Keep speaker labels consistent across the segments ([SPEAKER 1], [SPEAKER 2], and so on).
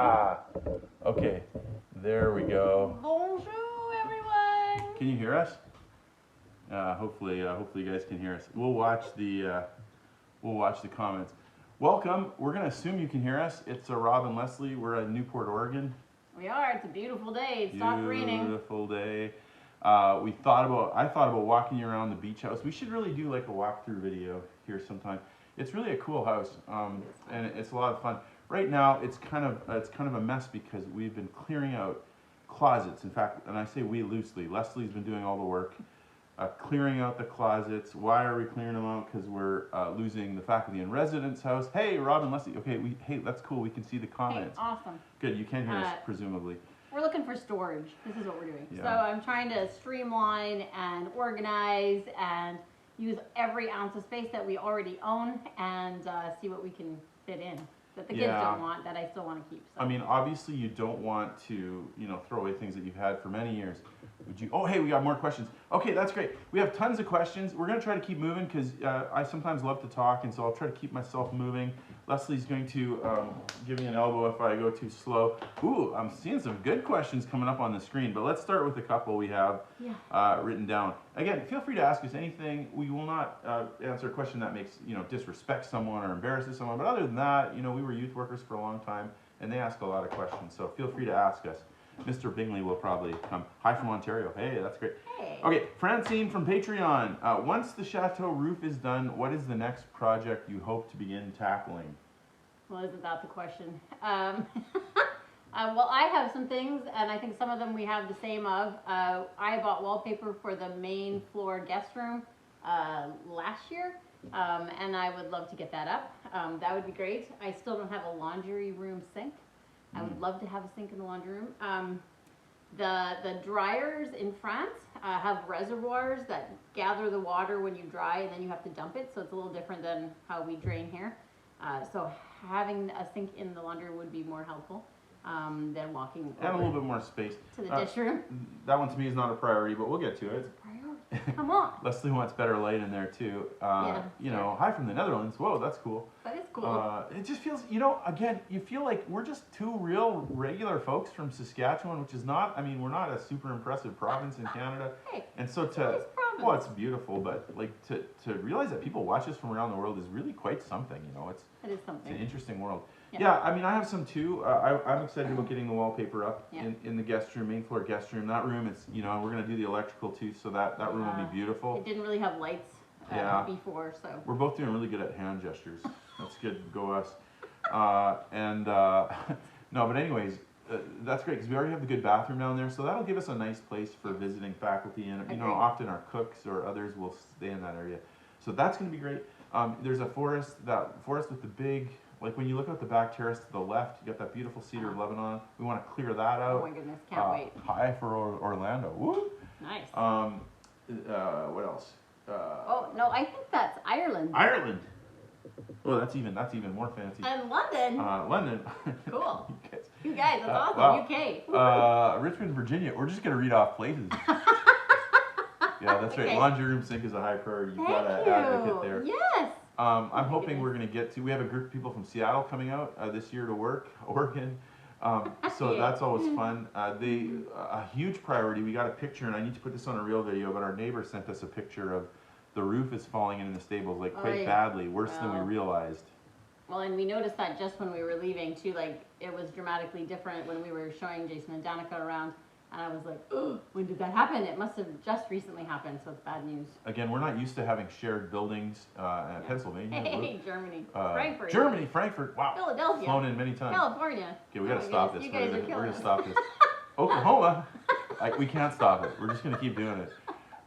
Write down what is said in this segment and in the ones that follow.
[SPEAKER 1] Okay, there we go.
[SPEAKER 2] Bonjour, everyone.
[SPEAKER 1] Can you hear us? Hopefully you guys can hear us. We'll watch the comments. Welcome. We're gonna assume you can hear us. It's Rob and Leslie. We're in Newport, Oregon.
[SPEAKER 2] We are. It's a beautiful day. It stopped raining.
[SPEAKER 1] Beautiful day. I thought about walking you around the beach house. We should really do like a walkthrough video here sometime. It's really a cool house, and it's a lot of fun. Right now, it's kind of a mess because we've been clearing out closets. In fact, and I say we loosely. Leslie's been doing all the work, clearing out the closets. Why are we clearing them out? Because we're losing the faculty in residence house. Hey, Rob and Leslie. Okay, hey, that's cool. We can see the comments.
[SPEAKER 2] Hey, awesome.
[SPEAKER 1] Good. You can hear us, presumably.
[SPEAKER 2] We're looking for storage. This is what we're doing.
[SPEAKER 1] Yeah.
[SPEAKER 2] So I'm trying to streamline and organize and use every ounce of space that we already own and see what we can fit in that the kids don't want that I still want to keep. So.
[SPEAKER 1] I mean, obviously you don't want to, throw away things that you've had for many years. Would you? Oh, hey, we got more questions. Okay, that's great. We have tons of questions. We're going to try to keep moving because I sometimes love to talk, and so I'll try to keep myself moving. Leslie's going to give me an elbow if I go too slow. Ooh, I'm seeing some good questions coming up on the screen, but let's start with a couple we have written down. Again, feel free to ask us anything. We will not answer a question that makes, disrespect someone or embarrasses someone, but other than that, we were youth workers for a long time, and they ask a lot of questions, so feel free to ask us. Mr. Bingley will probably come. Hi from Ontario. Hey, that's great.
[SPEAKER 2] Hey.
[SPEAKER 1] Okay, Francine from Patreon. Once the Chateau roof is done, what is the next project you hope to begin tackling?
[SPEAKER 2] Well, isn't that the question? Well, I have some things, and I think some of them we have the same of. I bought wallpaper for the main floor guest room last year, and I would love to get that up. That would be great. I still don't have a laundry room sink. I would love to have a sink in the laundry room. The dryers in France have reservoirs that gather the water when you dry and then you have to dump it, so it's a little different than how we drain here. So having a sink in the laundry would be more helpful than walking
[SPEAKER 1] and a little bit more space
[SPEAKER 2] to the dish room.
[SPEAKER 1] That one to me is not a priority, but we'll get to it.
[SPEAKER 2] It's a priority. Come on.
[SPEAKER 1] Leslie wants better light in there too. Hi from the Netherlands. Whoa, that's cool.
[SPEAKER 2] That is cool.
[SPEAKER 1] It just feels, again, you feel like we're just two real regular folks from Saskatchewan, which is not, we're not a super impressive province in Canada.
[SPEAKER 2] Hey,
[SPEAKER 1] and so well, it's beautiful, but like to realize that people watch us from around the world is really quite something,
[SPEAKER 2] It is something.
[SPEAKER 1] It's an interesting world. Yeah, I have some too. I'm excited about getting the wallpaper up in the guest room, main floor guest room. That room is, we're going to do the electrical too, so that room will be beautiful.
[SPEAKER 2] It didn't really have lights before, so.
[SPEAKER 1] We're both doing really good at hand gestures. That's good. Go us. No, but anyways, that's great because we already have the good bathroom down there, so that'll give us a nice place for visiting faculty, and often our cooks or others will stay in that area. So that's going to be great. There's a forest with the big. Like when you look at the back terrace to the left, you got that beautiful cedar of Lebanon. We want to clear that out.
[SPEAKER 2] Oh my goodness, can't wait.
[SPEAKER 1] Hi for Orlando. Woo!
[SPEAKER 2] Nice.
[SPEAKER 1] What else?
[SPEAKER 2] Oh no, I think that's Ireland.
[SPEAKER 1] Ireland. Oh, that's even more fancy.
[SPEAKER 2] And London.
[SPEAKER 1] London.
[SPEAKER 2] Cool. You guys, that's awesome.
[SPEAKER 1] Wow. UK. Richmond, Virginia. We're just gonna read off places. Yeah, that's right. Laundry room sink is a high priority. You've got an advocate there.
[SPEAKER 2] Yes.
[SPEAKER 1] I'm hoping we're going to get to, we have a group of people from Seattle coming out this year to work, Oregon. So that's always fun. A huge priority, we got a picture, and I need to put this on a real video, but our neighbor sent us a picture of the roof is falling in the stables, like quite badly, worse than we realized.
[SPEAKER 2] Well, and we noticed that just when we were leaving too, like it was dramatically different when we were showing Jason and Danica around. And I was like, oh, when did that happen? It must have just recently happened, so it's bad news.
[SPEAKER 1] Again, we're not used to having shared buildings in Pennsylvania.
[SPEAKER 2] Hey, Germany. Frankfurt.
[SPEAKER 1] Germany, Frankfurt. Wow.
[SPEAKER 2] Philadelphia.
[SPEAKER 1] Flown in many times.
[SPEAKER 2] California.
[SPEAKER 1] Okay, we got to stop this.
[SPEAKER 2] You guys are
[SPEAKER 1] We're going to stop this. Oklahoma. We can't stop it. We're just going to keep doing it.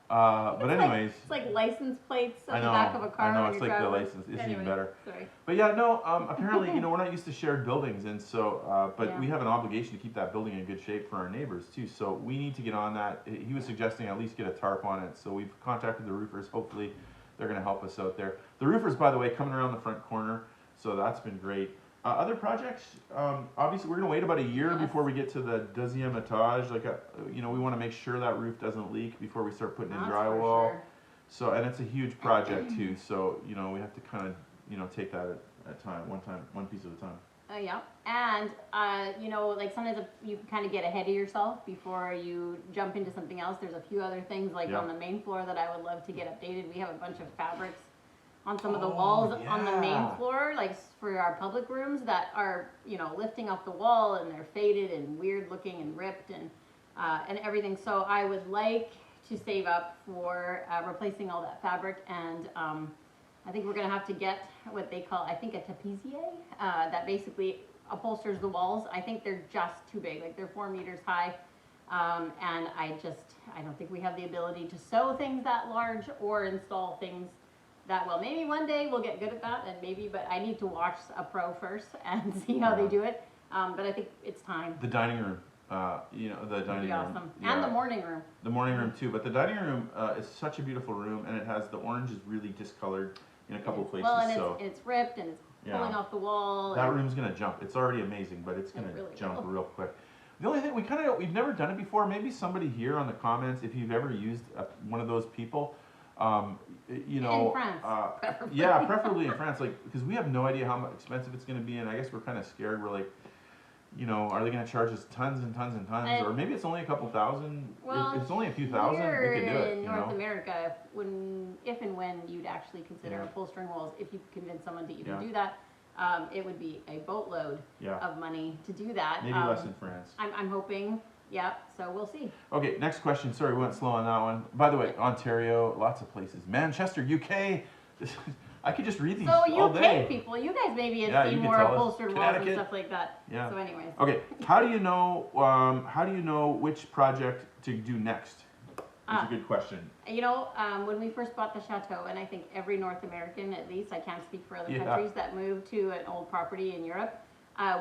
[SPEAKER 1] But anyways.
[SPEAKER 2] It's like license plates on the back of a car.
[SPEAKER 1] I know, it's like the license. It's even better.
[SPEAKER 2] Sorry.
[SPEAKER 1] But yeah, no, apparently, we're not used to shared buildings, and so, but we have an obligation to keep that building in good shape for our neighbors too, so we need to get on that. He was suggesting at least get a tarp on it, so we've contacted the roofers. Hopefully they're going to help us out there. The roofers, by the way, coming around the front corner, so that's been great. Other projects, obviously we're going to wait about a year before we get to the deuxième étage. Like, we want to make sure that roof doesn't leak before we start putting in drywall.
[SPEAKER 2] Sure.
[SPEAKER 1] So, and it's a huge project too, so, we have to kind of, take that at one piece at a time.
[SPEAKER 2] Yeah, and you know, like sometimes you can kind of get ahead of yourself before you jump into something else. There's a few other things like
[SPEAKER 1] Yeah.
[SPEAKER 2] on the main floor that I would love to get updated. We have a bunch of fabrics on some of the
[SPEAKER 1] Oh,
[SPEAKER 2] walls on the main
[SPEAKER 1] yeah.
[SPEAKER 2] floor, like for our public rooms that are, you know, lifting off the wall and they're faded and weird looking and ripped and everything. So I would like to save up for replacing all that fabric, and I think we're gonna have to get what they call, I think, a tapissier that basically upholsters the walls. I think they're just too big, like they're 4 meters high. And I don't think we have the ability to sew things that large or install things that well. Maybe one day we'll get good at that, and maybe, but I need to watch a pro first and see how they do it. But I think it's time.
[SPEAKER 1] The dining room, you know, the
[SPEAKER 2] It'd
[SPEAKER 1] dining
[SPEAKER 2] be
[SPEAKER 1] room.
[SPEAKER 2] awesome.
[SPEAKER 1] Yeah.
[SPEAKER 2] And the morning room.
[SPEAKER 1] The morning room too, but the dining room is such a beautiful room, and it has the orange is really discolored in a couple places.
[SPEAKER 2] Well, and
[SPEAKER 1] so
[SPEAKER 2] it's ripped and it's pulling off the wall.
[SPEAKER 1] That room's gonna jump. It's already amazing, but it's gonna
[SPEAKER 2] really
[SPEAKER 1] jump
[SPEAKER 2] will.
[SPEAKER 1] real quick. The only thing we've never done it before. Maybe somebody here on the comments, if you've ever used one of those people, you know,
[SPEAKER 2] In France, preferably.
[SPEAKER 1] yeah, preferably in France, like because we have no idea how expensive it's gonna be, and I guess we're kind of scared. We're like, you know, are they going to charge us tons and tons and tons, or maybe it's only a couple thousand?
[SPEAKER 2] Well,
[SPEAKER 1] if it's only a few thousand, we could do it.
[SPEAKER 2] in
[SPEAKER 1] You
[SPEAKER 2] North
[SPEAKER 1] know?
[SPEAKER 2] America, if and when you'd actually consider upholstering walls, if you convince someone to even do that, it would be a boatload of money to do that.
[SPEAKER 1] Maybe less in France.
[SPEAKER 2] I'm hoping. Yeah, so we'll see.
[SPEAKER 1] Okay, next question. Sorry, we went slow on that one. By the way, Ontario, lots of places. Manchester, UK. I could just read these
[SPEAKER 2] So
[SPEAKER 1] all day.
[SPEAKER 2] UK people, you guys maybe
[SPEAKER 1] Yeah,
[SPEAKER 2] have
[SPEAKER 1] you
[SPEAKER 2] seen
[SPEAKER 1] can
[SPEAKER 2] more
[SPEAKER 1] tell us.
[SPEAKER 2] upholstered walls and
[SPEAKER 1] Connecticut.
[SPEAKER 2] stuff like that.
[SPEAKER 1] Yeah.
[SPEAKER 2] So anyways.
[SPEAKER 1] Okay, how do you know which project to do next? That's a good question.
[SPEAKER 2] You know, when we first bought the Chateau, and I think every North American, at least, I can't speak for other countries that move to an old property in Europe,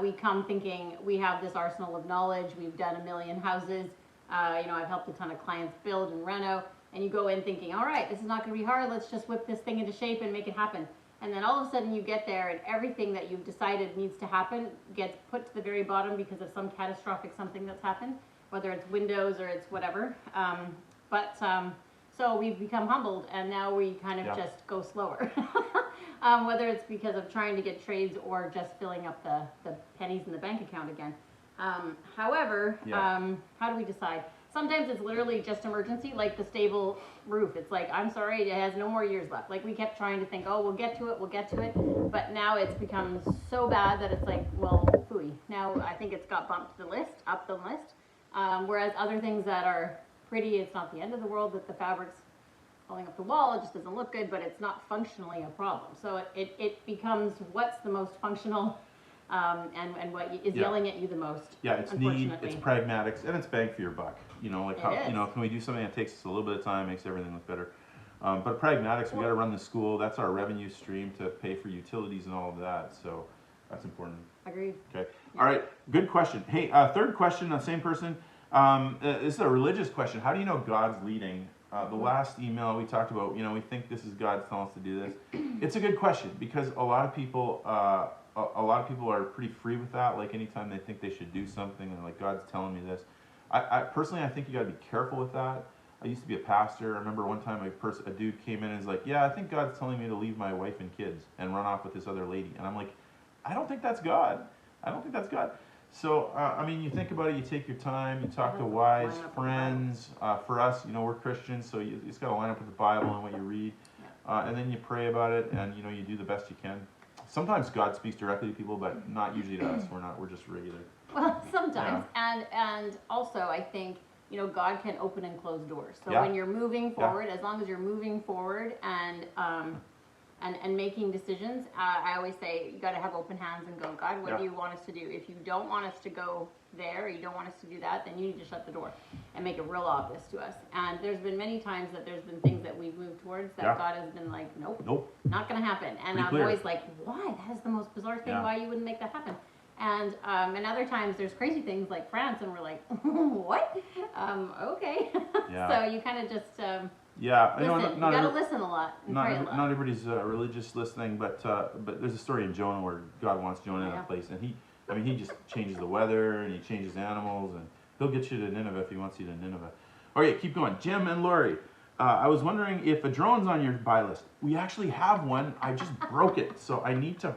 [SPEAKER 2] we come thinking we have this arsenal of knowledge. We've done 1 million houses. You know, I've helped a ton of clients build and reno. And you go in thinking, all right, this is not going to be hard. Let's just whip this thing into shape and make it happen. And then all of a sudden you get there and everything that you've decided needs to happen gets put to the very bottom because of some catastrophic something that's happened, whether it's windows or it's whatever. So we've become humbled, and now we kind of just go slower. Whether it's because of trying to get trades or just filling up the pennies in the bank account again. However, how do we decide? Sometimes it's literally just emergency, like the stable roof. It's like, I'm sorry, it has no more years left. Like we kept trying to think, oh, we'll get to it. But now it's become so bad that it's like, well, phooey. Now I think it's got bumped up the list. Whereas other things that are pretty, it's not the end of the world that the fabric's falling up the wall. It just doesn't look good, but it's not functionally a problem. So it becomes what's the most functional and what is yelling at you the most.
[SPEAKER 1] Yeah, it's need, it's pragmatics, and it's bang for your buck. You know, like how, you know, can we do something that takes us a little bit of time, makes everything look better? But pragmatics, we got to run the school. That's our revenue stream to pay for utilities and all of that. So that's important.
[SPEAKER 2] Agreed.
[SPEAKER 1] Okay. Yeah. All right. Good question. Hey, third question, the same person. This is a religious question. How do you know God's leading? The last email we talked about, you know, we think this is God's telling us to do this. It's a good question because a lot of people are pretty free with that. Like anytime they think they should do something, and like God's telling me this. I personally, I think you got to be careful with that. I used to be a pastor. I remember one time a dude came in and was like, "Yeah, I think God's telling me to leave my wife and kids and run off with this other lady." And I'm like, "I don't think that's God. I don't think that's God." So, I mean, you think about it. You take your time. You talk to wise friends. For us, you know, we're Christians, so you just got to line up with the Bible and what you read, and then you pray about it, and you know, you do the best you can. Sometimes God speaks directly to people, but not usually to us. We're just regular.
[SPEAKER 2] Well, sometimes, and also I think, you know, God can open and close doors. So when you're moving forward, as long as you're moving forward and making decisions, I always say you got to have open hands and go, God, what do you want us to do? If you don't want us to go there, or you don't want us to do that, then you need to shut the door and make it real obvious to us. And there's been many times that there's been things that we've moved towards that God has been like, nope, not going to happen. And I'm always like, why? That is the most bizarre thing. Why you wouldn't make that happen? And other times there's crazy things like France, and we're like, what? Okay. So you kind of just listen.
[SPEAKER 1] You gotta
[SPEAKER 2] listen a lot. And
[SPEAKER 1] not
[SPEAKER 2] pray a lot.
[SPEAKER 1] Not everybody's religious listening, but there's a story in Jonah where God wants Jonah in a place, and he just changes the weather and he changes animals, and he'll get you to Nineveh if he wants you to Nineveh. Okay, keep going. Jim and Lori, I was wondering if a drone's on your buy list. We actually have one. I just broke it, so I need to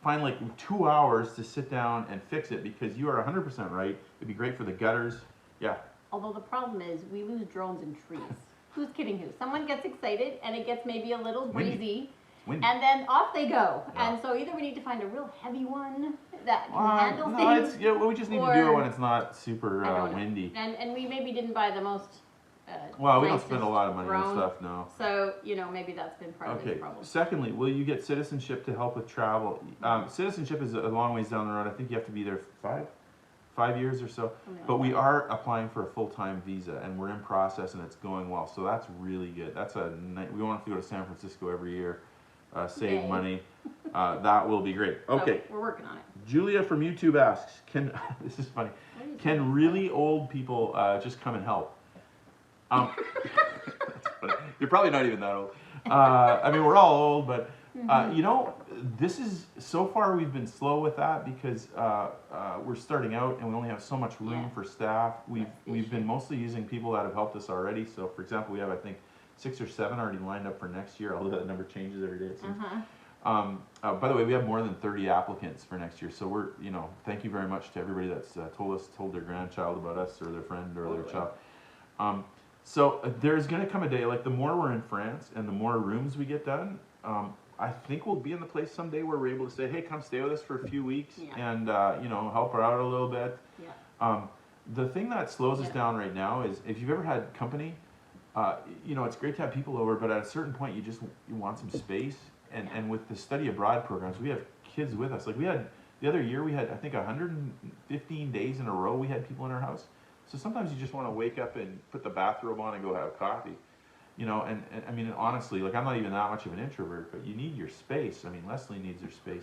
[SPEAKER 1] find like 2 hours to sit down and fix it, because you are 100% right. It'd be great for the gutters. Yeah.
[SPEAKER 2] Although the problem is we lose drones in trees. Who's kidding who? Someone gets excited and it gets maybe a little breezy.
[SPEAKER 1] Windy.
[SPEAKER 2] And then off they go.
[SPEAKER 1] Yeah.
[SPEAKER 2] And so either we need to find a real heavy one that can handle things.
[SPEAKER 1] We just need to do it when it's not super windy.
[SPEAKER 2] And we maybe didn't buy the most
[SPEAKER 1] we don't spend a lot of money on
[SPEAKER 2] drone.
[SPEAKER 1] stuff, no.
[SPEAKER 2] So, maybe that's been part of the problem.
[SPEAKER 1] Secondly, will you get citizenship to help with travel? Citizenship is a long ways down the road. I think you have to be there 5 years or so. But we are applying for a full-time visa, and we're in process, and it's going well. So that's really good. We won't have to go to San Francisco every year, save money. That will be great. Okay.
[SPEAKER 2] So we're working on it.
[SPEAKER 1] Julia from YouTube asks, this is funny, can really old people just come and help? You're probably not even that old. I mean, we're all old, but this is, so far we've been slow with that because we're starting out and we only have so much room for staff. We've been mostly using people that have helped us already. So, for example, we have, I think, 6 or 7 already lined up for next year, although that number changes every day, it seems. By the way, we have more than 30 applicants for next year, so we're, thank you very much to everybody that's told their grandchild about us, or their friend, or their child. So there's going to come a day, like the more we're in France and the more rooms we get done, I think we'll be in the place someday where we're able to say, hey, come stay with us for a few weeks and, help her out a little bit. The thing that slows us down right now is, if you've ever had company, it's great to have people over, but at a certain point you want some space. And with the study abroad programs, we have kids with us. Like the other year, we had, I think, 115 days in a row we had people in our house. So sometimes you just want to wake up and put the bathrobe on and go have coffee. And I mean, honestly, like, I'm not even that much of an introvert, but you need your space. I mean, Leslie needs her space.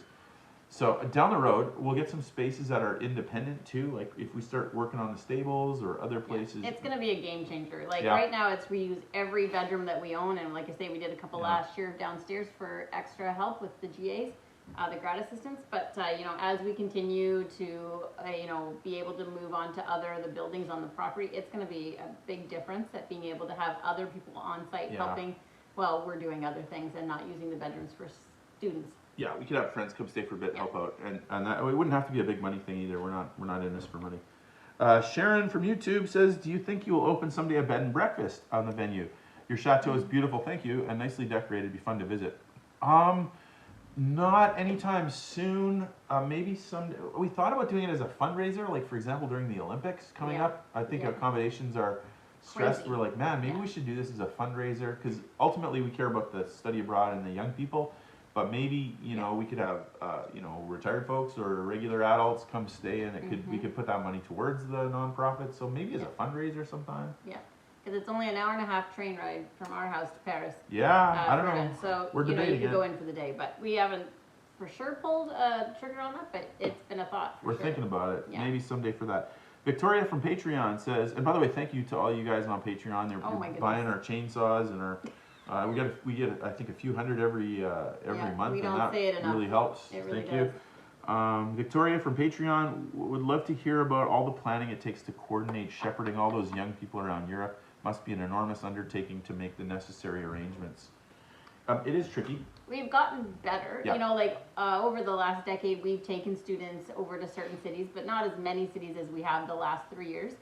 [SPEAKER 1] So down the road, we'll get some spaces that are independent too. Like if we start working on the stables or other places.
[SPEAKER 2] It's going to be a game changer. Like right now, we use every bedroom that we own. And like I say, we did a couple last year downstairs for extra help with the GAs. The grad assistants, but as we continue to be able to move on to the buildings on the property, it's going to be a big difference at being able to have other people on site helping while we're doing other things and not using the bedrooms for students. Yeah,
[SPEAKER 1] we could have friends come stay for a bit and help out, and that, it wouldn't have to be a big money thing either. We're not in this for money. Sharon from YouTube says, do you think you will open someday a bed and breakfast on the venue? Your chateau is beautiful, thank you, and nicely decorated. It'd be fun to visit. Not anytime soon. Maybe someday. We thought about doing it as a fundraiser, like for example during the Olympics coming up. I think accommodations are stressed. Crazy. We're like, man, maybe we should do this as a fundraiser, because ultimately we care about the study abroad and the young people. But maybe we could have retired folks or regular adults come stay, and we could put that money towards the nonprofit. So maybe as a fundraiser sometime.
[SPEAKER 2] Yeah. Because it's only an hour-and-a-half train ride from our house to Paris.
[SPEAKER 1] Yeah, I don't know.
[SPEAKER 2] So
[SPEAKER 1] we're debating
[SPEAKER 2] you could go in for the day, but we haven't for sure pulled a trigger on that. But it's been a thought.
[SPEAKER 1] We're thinking about it. Yeah. Maybe someday for that. Victoria from Patreon says, and by the way, thank you to all you guys on Patreon. They're buying our chainsaws and our. We get I think a few hundred every month,
[SPEAKER 2] we don't
[SPEAKER 1] and
[SPEAKER 2] say it
[SPEAKER 1] that
[SPEAKER 2] enough.
[SPEAKER 1] really helps.
[SPEAKER 2] It really
[SPEAKER 1] thank
[SPEAKER 2] does.
[SPEAKER 1] you. Victoria from Patreon would love to hear about all the planning it takes to coordinate shepherding all those young people around Europe. Must be an enormous undertaking to make the necessary arrangements. It is tricky.
[SPEAKER 2] We've gotten better. Over the last decade, we've taken students over to certain cities, but not as many cities as we have the last 3 years.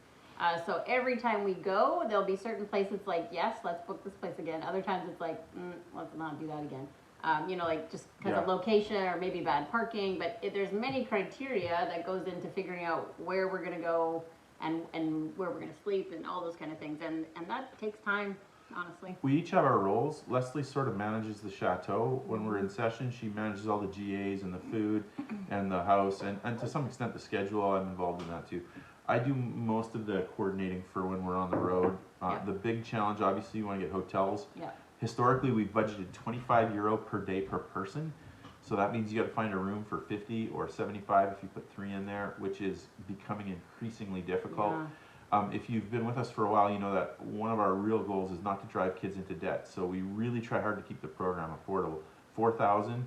[SPEAKER 2] So every time we go, there'll be certain places like, yes, let's book this place again. Other times it's like, let's not do that again. Just because of location or maybe bad parking. But there's many criteria that goes into figuring out where we're going to go and where we're going to sleep and all those kind of things. And that takes time, honestly.
[SPEAKER 1] We each have our roles. Leslie sort of manages the chateau. When we're in session, she manages all the GAs and the food and the house. And to some extent, the schedule. I'm involved in that too. I do most of the coordinating for when we're on the road. The big challenge, obviously, you want to get hotels. Historically, we've budgeted €25 per day per person. So that means you got to find a room for 50 or 75 if you put 3 in there, which is becoming increasingly difficult. If you've been with us for a while, you know that one of our real goals is not to drive kids into debt. So we really try hard to keep the program affordable. 4,000,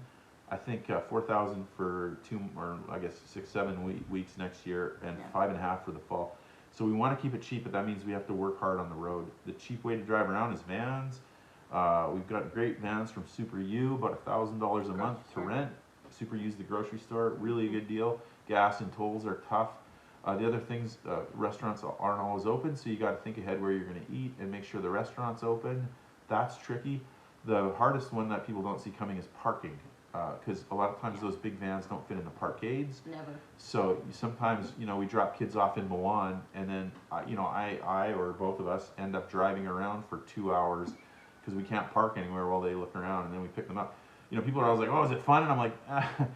[SPEAKER 1] I think 4,000 for 6-7 weeks next year, and 5.5 for the fall. So we want to keep it cheap, but that means we have to work hard on the road. The cheap way to drive around is vans. We've got great vans from Super U, about $1,000 a month to rent. Super use the grocery store, really a good deal. Gas and tolls are tough. The other things, restaurants aren't always open, so you got to think ahead where you're going to eat and make sure the restaurant's open. That's tricky. The hardest one that people don't see coming is parking, because a lot of times those big vans don't fit in the parkades.
[SPEAKER 2] Never.
[SPEAKER 1] So sometimes, we drop kids off in Milan, and then, I or both of us end up driving around for 2 hours because we can't park anywhere while they look around, and then we pick them up. People are always like, "Oh, is it fun?" And I'm like,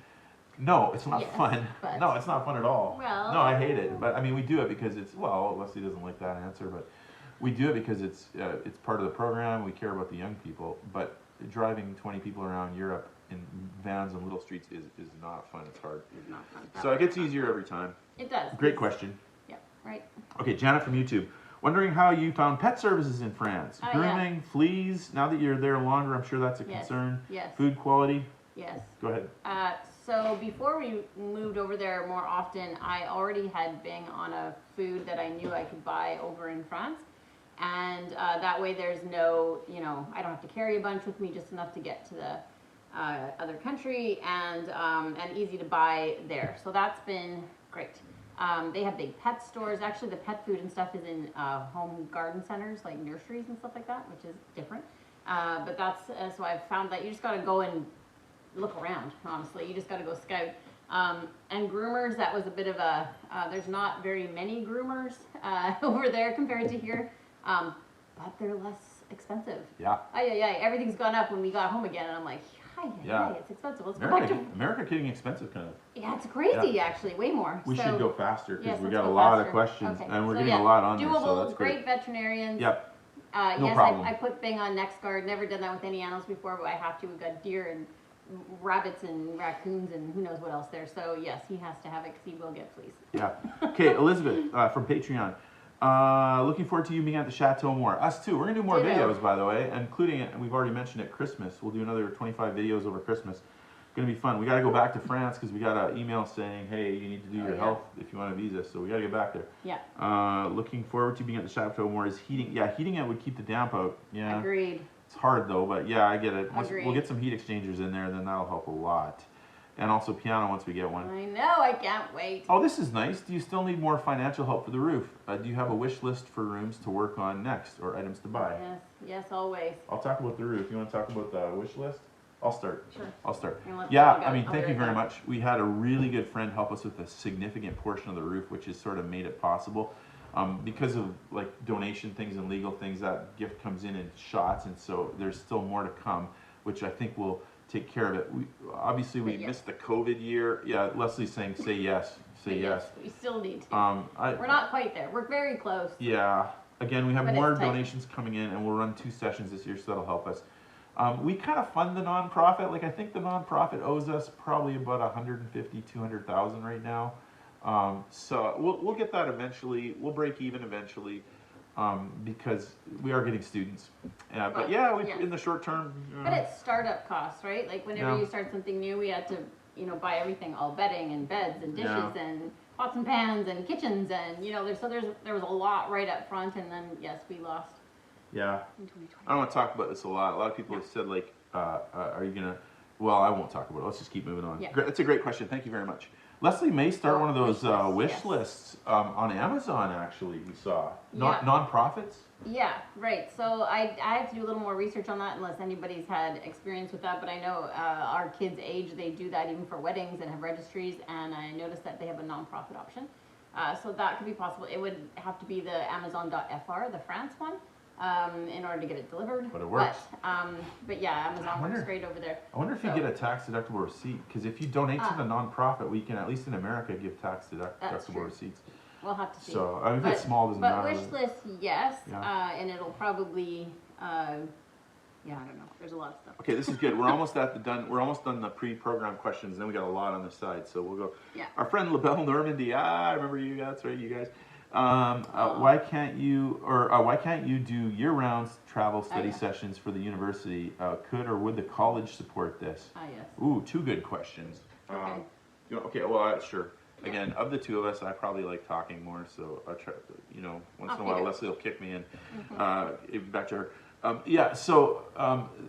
[SPEAKER 1] no, it's not fun. No, it's not fun at all.
[SPEAKER 2] Well,
[SPEAKER 1] no, I hate it. But I mean, we do it because it's, well, Leslie doesn't like that answer, but we do it because it's part of the program. We care about the young people. But driving 20 people around Europe in vans on little streets is not fun. It's hard.
[SPEAKER 2] It's not fun.
[SPEAKER 1] So it gets easier every time.
[SPEAKER 2] It does.
[SPEAKER 1] Great question.
[SPEAKER 2] Yeah, right.
[SPEAKER 1] Okay, Janet from YouTube. Wondering how you found pet services in France. Grooming, fleas. Now that you're there longer, I'm sure that's a concern.
[SPEAKER 2] Yes.
[SPEAKER 1] Food quality.
[SPEAKER 2] Yes.
[SPEAKER 1] Go ahead.
[SPEAKER 2] So before we moved over there more often, I already had been on a food that I knew I could buy over in France. And that way there's no, I don't have to carry a bunch with me, just enough to get to the other country, and easy to buy there. So that's been great. They have big pet stores. Actually, the pet food and stuff is in home garden centers, like nurseries and stuff like that, which is different. But that's, so I've found that you just got to go and look around, honestly. You just got to go scout. And groomers, that was a bit of a, there's not very many groomers over there compared to here, but they're less expensive.
[SPEAKER 1] Yeah.
[SPEAKER 2] Everything's gone up when we got home again, and I'm like, hi, it's expensive. Let's go back to...
[SPEAKER 1] America getting expensive, kind of.
[SPEAKER 2] Yeah, it's crazy, actually, way more.
[SPEAKER 1] We should go faster, because we
[SPEAKER 2] let's
[SPEAKER 1] got a
[SPEAKER 2] go
[SPEAKER 1] lot
[SPEAKER 2] faster.
[SPEAKER 1] of questions,
[SPEAKER 2] Okay.
[SPEAKER 1] and we're
[SPEAKER 2] So,
[SPEAKER 1] getting a lot on
[SPEAKER 2] doable,
[SPEAKER 1] there, so that's great.
[SPEAKER 2] Great veterinarians.
[SPEAKER 1] Yep. No
[SPEAKER 2] Yes,
[SPEAKER 1] problem.
[SPEAKER 2] I put Bing on NextGuard. Never done that with any animals before, but I have to. We've got deer and rabbits and raccoons and who knows what else there. So yes, he has to have it because he will get fleas.
[SPEAKER 1] Yeah. Okay, Elizabeth from Patreon. Looking forward to you being at the Chateau more. Us too. We're going to do more videos, by the way, including, we've already mentioned at Christmas. We'll do another 25 videos over Christmas. Going to be fun. We got to go back to France because we got an email saying, hey, you need to do your health if you want a visa. So we got to get back there.
[SPEAKER 2] Yeah.
[SPEAKER 1] Looking forward to being at the Chateau more. Is heating? Yeah, heating it would keep the damp out. Yeah.
[SPEAKER 2] Agreed.
[SPEAKER 1] It's hard though, but yeah, I get it.
[SPEAKER 2] Agreed.
[SPEAKER 1] We'll get some heat exchangers in there, and then that'll help a lot. And also piano once we get one.
[SPEAKER 2] I know. I can't wait.
[SPEAKER 1] Oh, this is nice. Do you still need more financial help for the roof? Do you have a wish list for rooms to work on next, or items to buy?
[SPEAKER 2] Yes. Yes, always.
[SPEAKER 1] I'll talk about the roof. You want to talk about the wish list? I'll start.
[SPEAKER 2] Sure.
[SPEAKER 1] I'll start.
[SPEAKER 2] Yeah,
[SPEAKER 1] I mean, thank you very much. We had a really good friend help us with a significant portion of the roof, which has sort of made it possible. Because of like donation things and legal things, that gift comes in shots, and so there's still more to come, which I think will take care of it. We missed the COVID year. Yeah, Leslie's saying say yes, say yes.
[SPEAKER 2] We still need to. We're not quite there. We're very close.
[SPEAKER 1] Yeah. Again, we have more donations coming in, and we'll run 2 sessions this year, so that'll help us. We kind of fund the nonprofit. Like I think the nonprofit owes us probably about 150, 200,000 right now. So we'll get that eventually. We'll break even eventually, because we are getting students. But in the short term.
[SPEAKER 2] But it's startup costs, right? Like whenever you start something new, we had to, buy everything, all bedding and beds and dishes and pots and pans and kitchens, and there was a lot right up front, and then yes, we lost.
[SPEAKER 1] Yeah. I don't want to talk about this a lot. A lot of people have said like, are you gonna? Well, I won't talk about it. Let's just keep moving on.
[SPEAKER 2] Yeah.
[SPEAKER 1] That's a great question. Thank you very much. Leslie may start one of those wish lists on Amazon. Actually, we saw nonprofits.
[SPEAKER 2] Yeah, right. So I have to do a little more research on that, unless anybody's had experience with that. But I know our kids' age, they do that even for weddings and have registries. And I noticed that they have a nonprofit option. So that could be possible. It would have to be the Amazon.fr, the France one. In order to get it delivered.
[SPEAKER 1] But it works.
[SPEAKER 2] But yeah, Amazon works great over there.
[SPEAKER 1] I wonder if you get a tax deductible receipt, because if you donate to the nonprofit, we can, at least in America, give tax deductible receipts.
[SPEAKER 2] We'll have to see.
[SPEAKER 1] So I mean, if it's small, doesn't matter.
[SPEAKER 2] But wish list, yes, and it'll probably, I don't know. There's a lot of stuff.
[SPEAKER 1] Okay, this is good. We're almost We're almost done the pre-program questions. Then we got a lot on the side, so we'll go.
[SPEAKER 2] Yeah.
[SPEAKER 1] Our friend LaBelle Normandy. I remember you guys, right? You guys. Why can't you do year-round travel study sessions for the university? Could or would the college support this?
[SPEAKER 2] Yes.
[SPEAKER 1] Ooh, 2 good questions.
[SPEAKER 2] Okay.
[SPEAKER 1] Well, sure. Again, of the 2 of us, I probably like talking more, so I try. Once in a while, Leslie will kick me in. Back to her. Yeah, so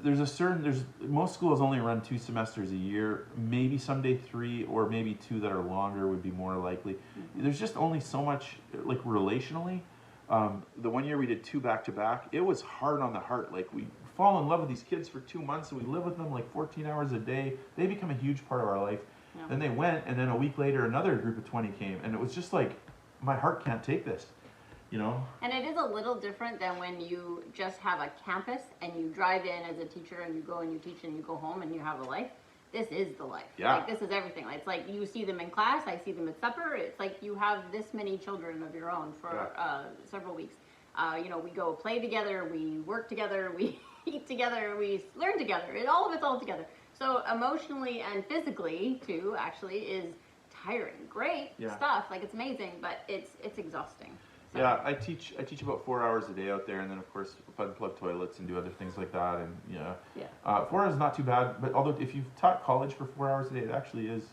[SPEAKER 1] there's most schools only run 2 semesters a year, maybe someday 3, or maybe 2 that are longer would be more likely. There's just only so much, like relationally. The one year we did 2 back to back, it was hard on the heart. Like we fall in love with these kids for 2 months and we live with them like 14 hours a day. They become a huge part of our life.
[SPEAKER 2] Yeah.
[SPEAKER 1] Then they went, and then a week later another group of 20 came, and it was just like, my heart can't take this. You know?
[SPEAKER 2] And it is a little different than when you just have a campus and you drive in as a teacher and you go and you teach and you go home and you have a life. This is the life.
[SPEAKER 1] Yeah.
[SPEAKER 2] Like, this is everything. It's like you see them in class, I see them at supper. It's like you have this many children of your own for several weeks. You know, we go play together, we work together, we eat together, we learn together. All of it's all together. So emotionally and physically, too, actually, is tiring. Great stuff. Like, it's amazing, but it's exhausting. So.
[SPEAKER 1] Yeah, I teach about 4 hours a day out there, and then of course plug toilets and do other things like that. And 4 hours is not too bad. But although if you've taught college for 4 hours a day, it actually is.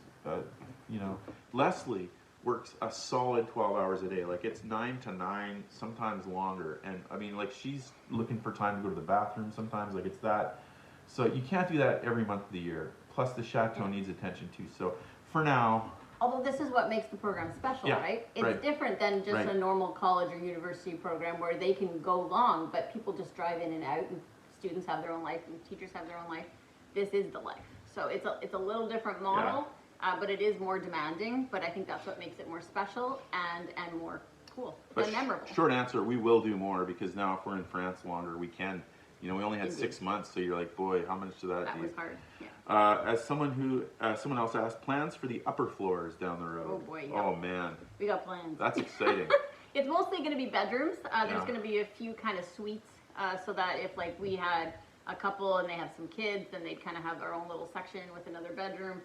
[SPEAKER 1] Leslie works a solid 12 hours a day. Like it's 9 to 9, sometimes longer. And I mean, like she's looking for time to go to the bathroom sometimes. Like it's that. So you can't do that every month of the year. Plus the Chateau needs attention too. So for now.
[SPEAKER 2] Although this is what makes the program special, right? It's different than just a normal college or university program where they can go long, but people just drive in and out, and students have their own life, and teachers have their own life. This is the life. So it's a little different model, but it is more demanding. But I think that's what makes it more special and more cool and memorable.
[SPEAKER 1] Short answer: we will do more because now if we're in France longer, we can. You know, we only had 6 months, so you're like, boy, how much did that do?
[SPEAKER 2] That was hard. Yeah.
[SPEAKER 1] As someone else asked, plans for the upper floors down the road.
[SPEAKER 2] Oh boy, yeah.
[SPEAKER 1] Oh man.
[SPEAKER 2] We got plans.
[SPEAKER 1] That's exciting.
[SPEAKER 2] It's mostly going to be bedrooms. There's going to be a few kind of suites, so that if like we had a couple and they have some kids, then they'd kind of have their own little section with another bedroom.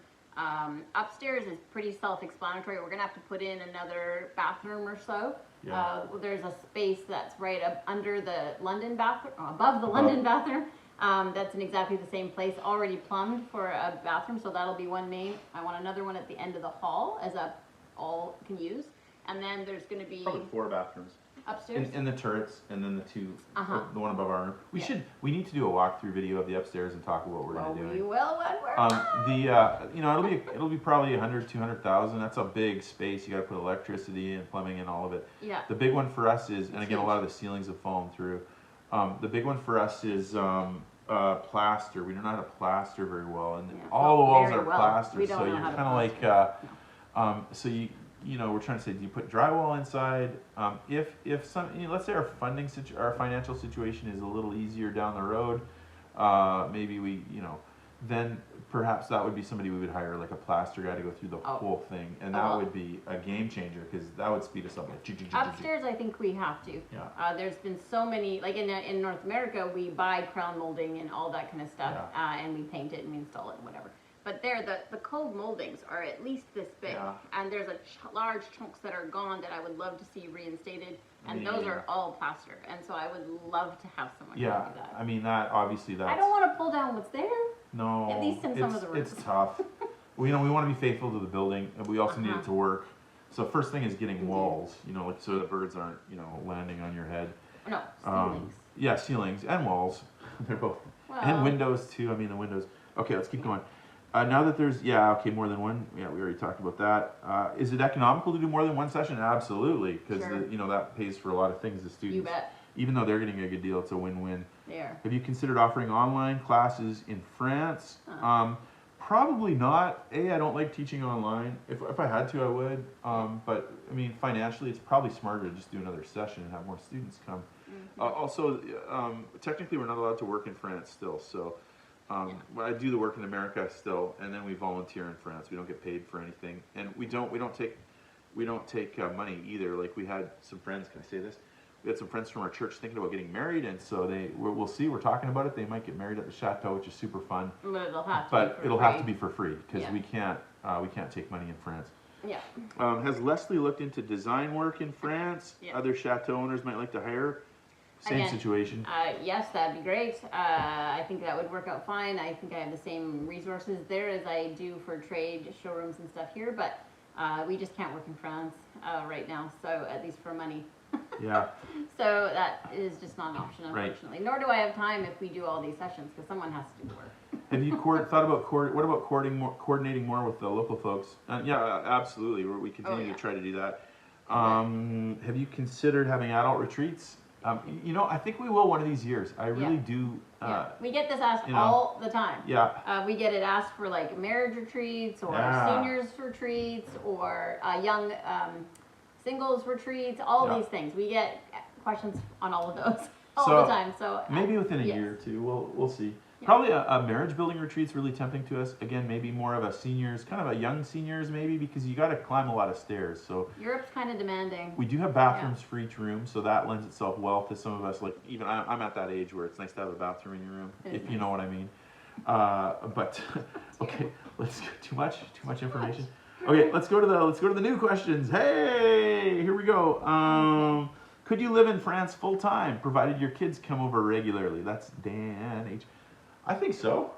[SPEAKER 2] Upstairs is pretty self-explanatory. We're going to have to put in another bathroom or so. Yeah. There's a space that's right up under the London bathroom, above the London bathroom. That's in exactly the same place, already plumbed for a bathroom, so that'll be one main. I want another one at the end of the hall as a all can use. And then there's going to be...
[SPEAKER 1] Probably 4 bathrooms.
[SPEAKER 2] Upstairs?
[SPEAKER 1] In the turrets, and then the 2, the one above our room. We need to do a walkthrough video of the upstairs and talk about what we're going to do.
[SPEAKER 2] We will when we're
[SPEAKER 1] it'll be probably 100, 200,000. That's a big space. You got to put electricity and plumbing and all of it.
[SPEAKER 2] Yeah.
[SPEAKER 1] The big one for us is, and again, a lot of the ceilings have fallen through. The big one for us is plaster. We don't know how to plaster very well, and all the walls are plastered. So you're kind of like, so we're trying to say, do you put drywall inside? If some, let's say our financial situation is a little easier down the road, maybe then perhaps that would be somebody we would hire, like a plaster guy to go through the whole thing, and that would be a game changer because that would speed us up. Like,
[SPEAKER 2] upstairs, I think we have to.
[SPEAKER 1] Yeah.
[SPEAKER 2] There's been so many, like in North America, we buy crown molding and all that kind of stuff, and we paint it and we install it and whatever. But the cold moldings are at least this big, and there's large chunks that are gone that I would love to see reinstated, and those are all plaster, and so I would love to have someone do that.
[SPEAKER 1] I mean that obviously that's.
[SPEAKER 2] I don't want to pull down what's there.
[SPEAKER 1] No,
[SPEAKER 2] at least in some of the rooms.
[SPEAKER 1] It's tough. We want to be faithful to the building, and we also need it to work. So first thing is getting walls, like so the birds aren't landing on your head.
[SPEAKER 2] No, ceilings.
[SPEAKER 1] Yeah, ceilings and walls. They're both, and windows too. I mean the windows. Okay, let's keep going. Now that there's, more than one. Yeah, we already talked about that. Is it economical to do more than one session? Absolutely, because that pays for a lot of things. The students,
[SPEAKER 2] you bet.
[SPEAKER 1] Even though they're getting a good deal, it's a win-win.
[SPEAKER 2] They are.
[SPEAKER 1] Have you considered offering online classes in France? Probably not. I don't like teaching online. If I had to, I would. But I mean, financially, it's probably smarter to just do another session and have more students come. Also, technically, we're not allowed to work in France still, so. I do the work in America still, and then we volunteer in France. We don't get paid for anything, and we don't take money either. Like we had some friends. Can I say this? We had some friends from our church thinking about getting married, and so we'll see. We're talking about it. They might get married at the Chateau, which is super fun.
[SPEAKER 2] But
[SPEAKER 1] it'll have to be for free because we can't take money in France.
[SPEAKER 2] Yeah.
[SPEAKER 1] Has Leslie looked into design work in France?
[SPEAKER 2] Yeah.
[SPEAKER 1] Other Chateau owners might like to hire. Same situation.
[SPEAKER 2] Yes, that'd be great. I think that would work out fine. I think I have the same resources there as I do for trade showrooms and stuff here, but we just can't work in France right now, so at least for money.
[SPEAKER 1] Yeah.
[SPEAKER 2] So that is just not an option,
[SPEAKER 1] Right.
[SPEAKER 2] unfortunately. Nor do I have time if we do all these sessions, because someone has to do the work.
[SPEAKER 1] Have you thought about what about coordinating more with the local folks? Yeah, absolutely. We continue
[SPEAKER 2] Oh, yeah.
[SPEAKER 1] to try to do that. Have you considered having adult retreats? I think we will one of these years. I really do.
[SPEAKER 2] Yeah. We get this asked
[SPEAKER 1] you know,
[SPEAKER 2] all the time.
[SPEAKER 1] Yeah.
[SPEAKER 2] We get it asked for like marriage retreats or seniors retreats or young singles retreats, all
[SPEAKER 1] Yeah.
[SPEAKER 2] these things. We get questions on all of those all
[SPEAKER 1] So,
[SPEAKER 2] the time. So
[SPEAKER 1] maybe within a
[SPEAKER 2] yes.
[SPEAKER 1] year or two, we'll see.
[SPEAKER 2] Yeah.
[SPEAKER 1] Probably a marriage building retreat's really tempting to us. Again, maybe more of a seniors, kind of a young seniors maybe, because you got to climb a lot of stairs. So
[SPEAKER 2] Europe's kind of demanding.
[SPEAKER 1] we do have bathrooms for each room, so that lends itself well to some of us. Like even I'm at that age where it's nice to have a bathroom in your room, if you know what I mean. But okay, let's too much information. Okay, let's go to the new questions. Hey, here we go. Could you live in France full time, provided your kids come over regularly? That's Dan H. I think so.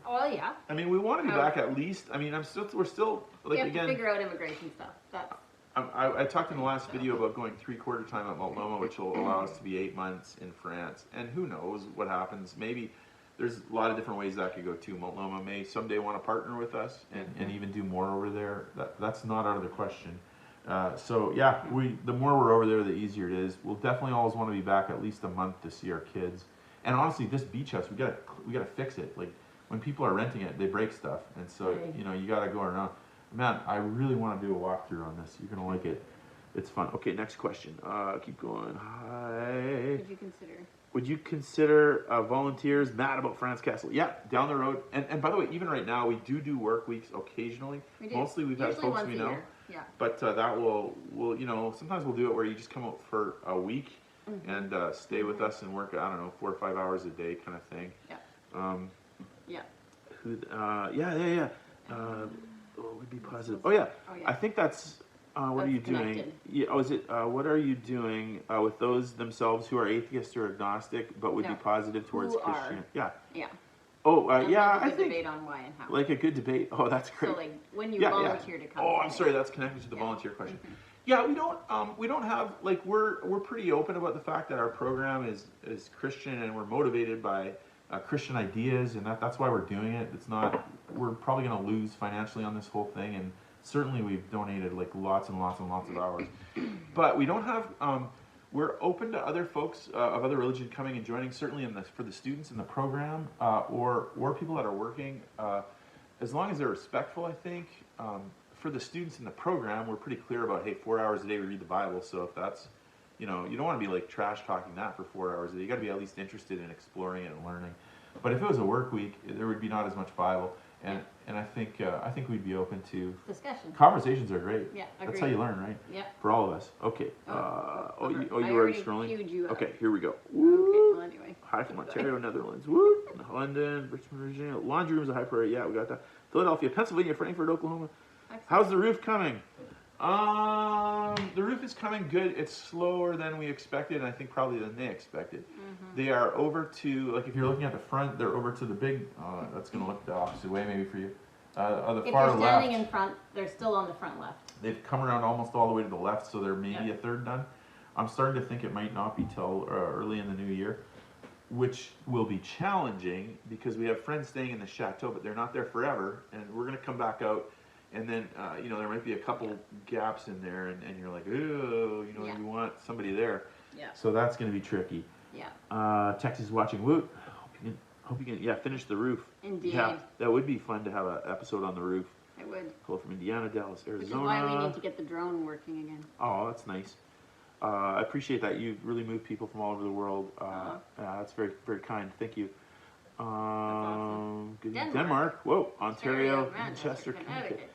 [SPEAKER 2] Well, yeah.
[SPEAKER 1] I mean, we want to be back at least. I mean, we're still like
[SPEAKER 2] We have
[SPEAKER 1] again.
[SPEAKER 2] to figure out immigration stuff. That's.
[SPEAKER 1] I talked in the last video about going 3/4 time at Multnomah, which will allow us to be 8 months in France. And who knows what happens? Maybe there's a lot of different ways that could go too. Multnomah may someday want to partner with us and even do more over there. That's not out of the question. So yeah, the more we're over there, the easier it is. We'll definitely always want to be back at least a month to see our kids. And honestly, this beach house, we gotta fix it. Like when people are renting it, they break stuff, and so
[SPEAKER 2] Right.
[SPEAKER 1] you gotta go around. Man, I really want to do a walkthrough on this. You're gonna like it. It's fun. Okay, next question. Keep going. Hi. Would you consider volunteers? Mad about France Castle? Yeah, down the road. And by the way, even right now, we do work weeks occasionally.
[SPEAKER 2] We do.
[SPEAKER 1] Mostly we've had
[SPEAKER 2] Usually
[SPEAKER 1] folks
[SPEAKER 2] once
[SPEAKER 1] we
[SPEAKER 2] a
[SPEAKER 1] know.
[SPEAKER 2] year. Yeah.
[SPEAKER 1] But that will sometimes we'll do it where you just come out for a week and stay with us and work, I don't know, 4 or 5 hours a day kind of thing.
[SPEAKER 2] Yeah.
[SPEAKER 1] Yeah. Yeah. We'd be positive. Oh yeah. I think that's, what are you doing?
[SPEAKER 2] connected.
[SPEAKER 1] Yeah. Oh, is it, what are you doing with those themselves who are atheist or agnostic but would be
[SPEAKER 2] No.
[SPEAKER 1] positive towards
[SPEAKER 2] Who are.
[SPEAKER 1] Christianity? Yeah.
[SPEAKER 2] Yeah.
[SPEAKER 1] Oh,
[SPEAKER 2] And
[SPEAKER 1] yeah,
[SPEAKER 2] then
[SPEAKER 1] I
[SPEAKER 2] the
[SPEAKER 1] think
[SPEAKER 2] debate on why and how.
[SPEAKER 1] like a good debate. Oh, that's great.
[SPEAKER 2] So like when you
[SPEAKER 1] Yeah,
[SPEAKER 2] volunteer to come.
[SPEAKER 1] Oh,
[SPEAKER 2] to
[SPEAKER 1] I'm
[SPEAKER 2] the
[SPEAKER 1] sorry.
[SPEAKER 2] debate.
[SPEAKER 1] That's connected to the
[SPEAKER 2] Yeah.
[SPEAKER 1] volunteer question. Yeah, we don't have like we're pretty open about the fact that our program is Christian and we're motivated by Christian ideas, and that's why we're doing it. It's not we're probably going to lose financially on this whole thing, and certainly we've donated like lots and lots and lots of hours, but we don't have. We're open to other folks of other religion coming and joining. Certainly for the students in the program or people that are working, as long as they're respectful, I think. For the students in the program, we're pretty clear about, hey, 4 hours a day we read the Bible. So if that's, you don't want to be like trash talking that for 4 hours a day. You got to be at least interested in exploring it and learning. But if it was a work week, there would be not as much Bible, and I think we'd be open to
[SPEAKER 2] Discussion.
[SPEAKER 1] conversations are great.
[SPEAKER 2] Yeah,
[SPEAKER 1] That's how you learn, right?
[SPEAKER 2] Yeah.
[SPEAKER 1] For all of us. Okay. You
[SPEAKER 2] I
[SPEAKER 1] already scrolling?
[SPEAKER 2] queued you up.
[SPEAKER 1] Okay, here we go.
[SPEAKER 2] Okay. Well, anyway.
[SPEAKER 1] Hi from Ontario, Netherlands. Woo! London, Richmond, Virginia. Laundry rooms are high priority. Yeah, we got that. Philadelphia, Pennsylvania, Frankfurt, Oklahoma.
[SPEAKER 2] Excellent.
[SPEAKER 1] How's the roof coming? The roof is coming good. It's slower than we expected, and I think probably than they expected. They are over to, like if you're looking at the front, they're over to the big, that's going to look the opposite way maybe for you. The
[SPEAKER 2] If
[SPEAKER 1] far
[SPEAKER 2] you're standing
[SPEAKER 1] left,
[SPEAKER 2] in front, they're still on the front left.
[SPEAKER 1] they've come around almost all the way to the left, so they're maybe a third done. I'm starting to think it might not be till early in the new year, which will be challenging because we have friends staying in the Chateau, but they're not there forever, and we're going to come back out. And then, there might be a couple gaps in there, and you're like, ooh, you want somebody there.
[SPEAKER 2] Yeah.
[SPEAKER 1] So that's going to be tricky.
[SPEAKER 2] Yeah.
[SPEAKER 1] Texas watching Woot. Hope you can, finish the roof.
[SPEAKER 2] Indeed.
[SPEAKER 1] Yeah, that would be fun to have an episode on the roof.
[SPEAKER 2] It would.
[SPEAKER 1] Call from Indiana, Dallas, Arizona.
[SPEAKER 2] Which is why we need to get the drone working again.
[SPEAKER 1] Oh, that's nice. I appreciate that. You really moved people from all over the world. That's very, very kind. Thank you.
[SPEAKER 2] Awesome.
[SPEAKER 1] Good Denmark. Whoa, Ontario, Manchester,
[SPEAKER 2] Connecticut.
[SPEAKER 1] Connecticut.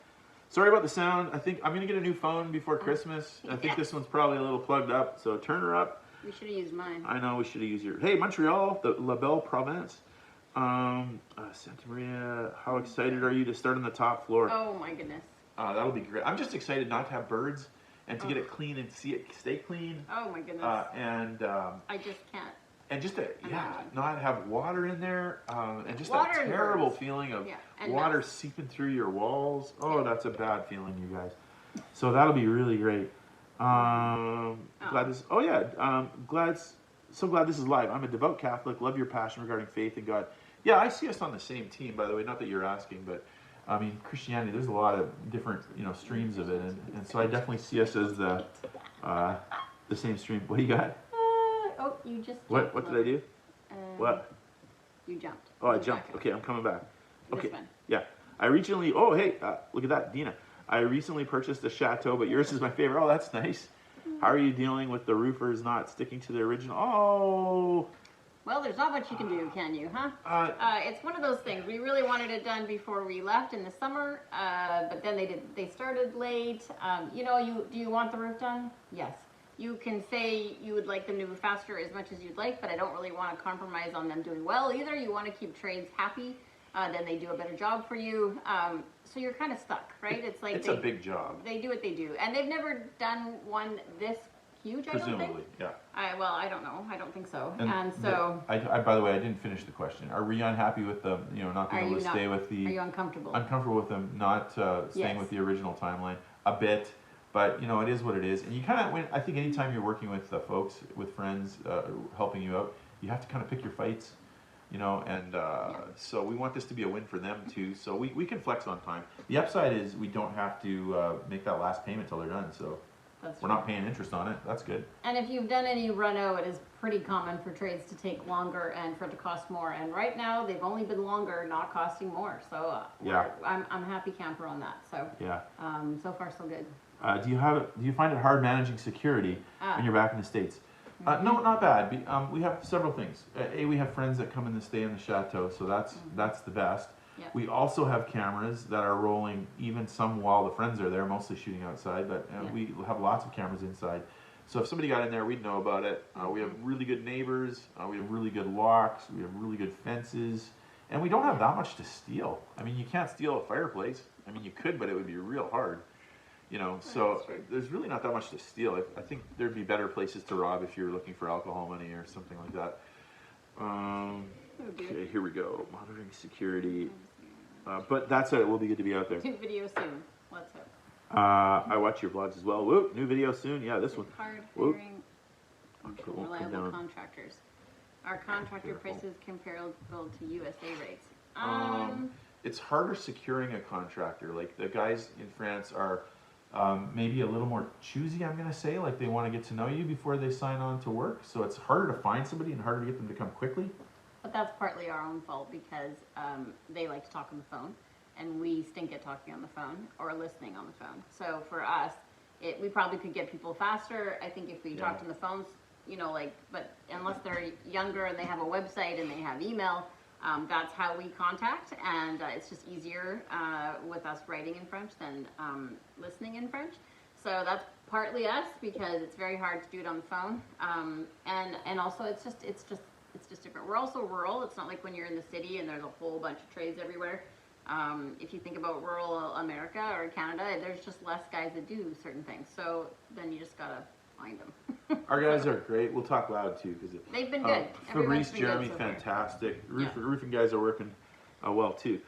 [SPEAKER 1] Sorry about the sound. I think I'm going to get a new phone before Christmas. I think this one's probably a little plugged up, so turn her up.
[SPEAKER 2] We should have used mine.
[SPEAKER 1] I know we should have used your. Hey, Montreal, the La Belle Province. Santa Maria, how excited are you to start on the top floor?
[SPEAKER 2] Oh my goodness.
[SPEAKER 1] That'll be great. I'm just excited not to have birds and to get it clean and see it stay clean.
[SPEAKER 2] Oh my goodness.
[SPEAKER 1] I
[SPEAKER 2] just can't.
[SPEAKER 1] And just to
[SPEAKER 2] Imagine.
[SPEAKER 1] not have water in there, and just
[SPEAKER 2] Water
[SPEAKER 1] that
[SPEAKER 2] and
[SPEAKER 1] terrible
[SPEAKER 2] birds.
[SPEAKER 1] feeling of
[SPEAKER 2] And
[SPEAKER 1] water
[SPEAKER 2] dust.
[SPEAKER 1] seeping through your walls. Oh, that's a bad feeling, you guys. So that'll be really great. Glad this. Oh yeah. So glad this is live. I'm a devout Catholic. Love your passion regarding faith in God. Yeah, I see us on the same team. By the way, not that you're asking, but I mean Christianity. There's a lot of different streams of it, and so I definitely see us as the same stream. What do you got?
[SPEAKER 2] Oh, you just.
[SPEAKER 1] What did I do? What?
[SPEAKER 2] You jumped.
[SPEAKER 1] Oh, I jumped. Okay, I'm coming back. Okay.
[SPEAKER 2] This one.
[SPEAKER 1] Yeah. I recently. Oh, hey, look at that, Dina. I recently purchased a Chateau, but yours is my favorite. Oh, that's nice. How are you dealing with the roofers not sticking to the original? Oh.
[SPEAKER 2] Well, there's not much you can do, can you, huh? It's one of those things. We really wanted it done before we left in the summer, but then they started late. Do you want the roof done? Yes. You can say you would like them to move faster as much as you'd like, but I don't really want to compromise on them doing well either. You want to keep trades happy, then they do a better job for you. So you're kind of stuck, right? It's like
[SPEAKER 1] it's a big job.
[SPEAKER 2] They do what they do, and they've never done one this huge.
[SPEAKER 1] Presumably,
[SPEAKER 2] I don't think.
[SPEAKER 1] Yeah.
[SPEAKER 2] I don't know. I don't think so.
[SPEAKER 1] And
[SPEAKER 2] so.
[SPEAKER 1] I by the way, I didn't finish the question. Are we unhappy with them? Not being able to stay with the.
[SPEAKER 2] Are you uncomfortable?
[SPEAKER 1] Uncomfortable with them not staying with the original timeline a bit. But it is what it is, and you kind of. I think anytime you're working with folks, with friends, helping you out, you have to kind of pick your fights, And so we want this to be a win for them too. So we can flex on time. The upside is we don't have to make that last payment till they're done. So we're not paying interest on it. That's good.
[SPEAKER 2] And if you've done any reno, it is pretty common for trades to take longer and for it to cost more. And right now they've only been longer, not costing more. So I'm happy camper on that. So
[SPEAKER 1] yeah.
[SPEAKER 2] So far so good.
[SPEAKER 1] Do you find it hard managing security when you're back in the States? No, not bad. We have several things. We have friends that come in to stay in the Chateau, so that's the best.
[SPEAKER 2] Yep.
[SPEAKER 1] We also have cameras that are rolling, even some while the friends are there, mostly shooting outside, but we have lots of cameras inside. So if somebody got in there, we'd know about it. We have really good neighbors. We have really good locks. We have really good fences. And we don't have that much to steal. I mean, you can't steal a fireplace. I mean, you could, but it would be real hard. So there's really not that much to steal. I think there'd be better places to rob if you're looking for alcohol money or something like that. Okay, here we go. Monitoring security. But that's it. It will be good to be out there.
[SPEAKER 2] New video soon. Let's hope.
[SPEAKER 1] I watch your vlogs as well. Whoop, new video soon. Yeah, this one.
[SPEAKER 2] Hard
[SPEAKER 1] Whoop.
[SPEAKER 2] hiring
[SPEAKER 1] Okay,
[SPEAKER 2] reliable contractors. Are contractor prices comparable to USA rates?
[SPEAKER 1] It's harder securing a contractor. Like the guys in France are maybe a little more choosy, I'm going to say. Like they want to get to know you before they sign on to work. So it's harder to find somebody and harder to get them to come quickly.
[SPEAKER 2] But that's partly our own fault because they like to talk on the phone and we stink at talking on the phone or listening on the phone. So for us, we probably could get people faster. I think if we talked on the phones, but unless they're younger and they have a website and they have email, that's how we contact, and it's just easier with us writing in French than listening in French. So that's partly us because it's very hard to do it on the phone, and also it's just different. We're also rural. It's not like when you're in the city and there's a whole bunch of trades everywhere. If you think about rural America or Canada, there's just less guys that do certain things. So then you just gotta find them.
[SPEAKER 1] Our guys are great. We'll talk loud too because
[SPEAKER 2] they've been good.
[SPEAKER 1] Fabrice, Jeremy, fantastic. Roofing guys are working well too.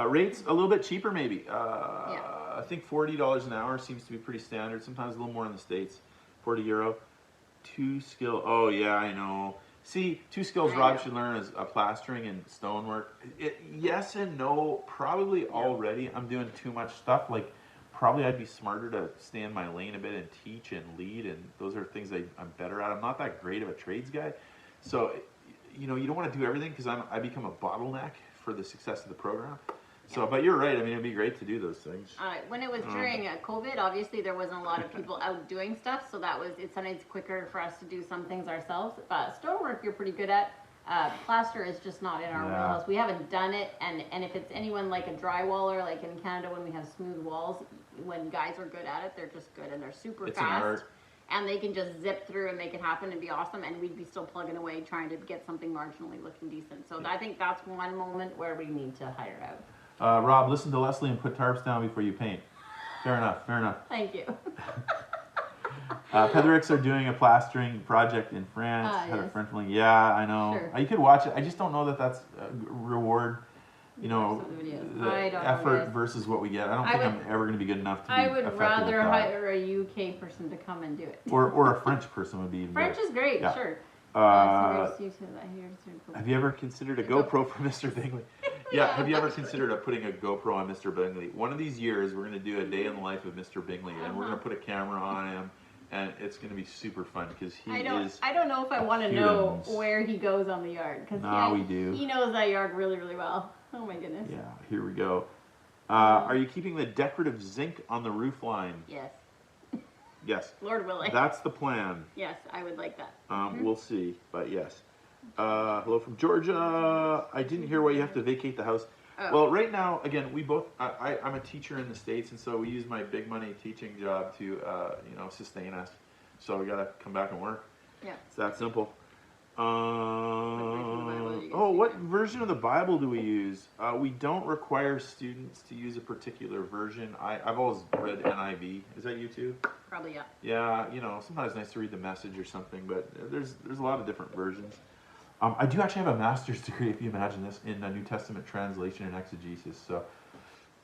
[SPEAKER 1] Rates a little bit cheaper maybe. I think $40 an hour seems to be pretty standard. Sometimes a little more in the States. €40. 2 skill. Oh yeah, I know. See, 2 skills Rob should learn is plastering and stonework. Yes and no. Probably already I'm doing too much stuff. Like probably I'd be smarter to stay in my lane a bit and teach and lead, and those are things I'm better at. I'm not that great of a trades guy, so you don't want to do everything because I become a bottleneck for the success of the program. So, but you're right. I mean, it'd be great to do those things.
[SPEAKER 2] When it was during COVID, obviously there wasn't a lot of people out doing stuff, so it's sometimes quicker for us to do some things ourselves. Stonework you're pretty good at. Plaster is just not in our wheelhouse. We haven't done it, and if it's anyone like a drywaller, like in Canada when we have smooth walls, when guys are good at it, they're just good and they're super fast. And they can just zip through and make it happen and be awesome, and we'd be still plugging away trying to get something marginally looking decent. So I think that's one moment where we need to hire out.
[SPEAKER 1] Rob, listen to Leslie and put tarps down before you paint. Fair enough.
[SPEAKER 2] Thank you.
[SPEAKER 1] Petherick's are doing a plastering project in France.
[SPEAKER 2] Yes.
[SPEAKER 1] Yeah, I know.
[SPEAKER 2] Sure.
[SPEAKER 1] You could watch it. I just don't know that that's a reward you know,
[SPEAKER 2] Some videos.
[SPEAKER 1] the
[SPEAKER 2] I don't know,
[SPEAKER 1] effort
[SPEAKER 2] guys.
[SPEAKER 1] versus what we get. I don't
[SPEAKER 2] I
[SPEAKER 1] think
[SPEAKER 2] would-
[SPEAKER 1] I'm ever going to be good enough to be
[SPEAKER 2] I would
[SPEAKER 1] effective
[SPEAKER 2] rather
[SPEAKER 1] at that.
[SPEAKER 2] hire a UK person to come and do it.
[SPEAKER 1] Or a French person would be even
[SPEAKER 2] French
[SPEAKER 1] better.
[SPEAKER 2] is great,
[SPEAKER 1] Yeah.
[SPEAKER 2] sure.
[SPEAKER 1] Have you ever considered a GoPro for Mr. Bingley? Yeah, have you ever considered putting a GoPro on Mr. Bingley? One of these years, we're going to do a day in the life of Mr. Bingley, and we're going to put a camera on him, and it's going to be super fun because
[SPEAKER 2] I don't know if I want to know where he goes on the yard because
[SPEAKER 1] we do.
[SPEAKER 2] He knows that yard really, really well. Oh my goodness.
[SPEAKER 1] Yeah, here we go. Are you keeping the decorative zinc on the roof line?
[SPEAKER 2] Yes.
[SPEAKER 1] Yes.
[SPEAKER 2] Lord willing.
[SPEAKER 1] That's the plan.
[SPEAKER 2] Yes, I would like that.
[SPEAKER 1] We'll see, but yes. Hello from Georgia. I didn't hear why you have to vacate the house.
[SPEAKER 2] Oh.
[SPEAKER 1] Well, right now, again, we both. I'm a teacher in the States, and so we use my big money teaching job to, sustain us. So we gotta come back and work.
[SPEAKER 2] Yeah.
[SPEAKER 1] It's that simple.
[SPEAKER 2] What
[SPEAKER 1] What version of the Bible do we use? We don't require students to use a particular version. I've always read NIV. Is that you too?
[SPEAKER 2] Probably, yeah.
[SPEAKER 1] Yeah, sometimes it's nice to read the Message or something, but there's a lot of different versions. I do actually have a master's degree, if you imagine this, in New Testament translation and exegesis. So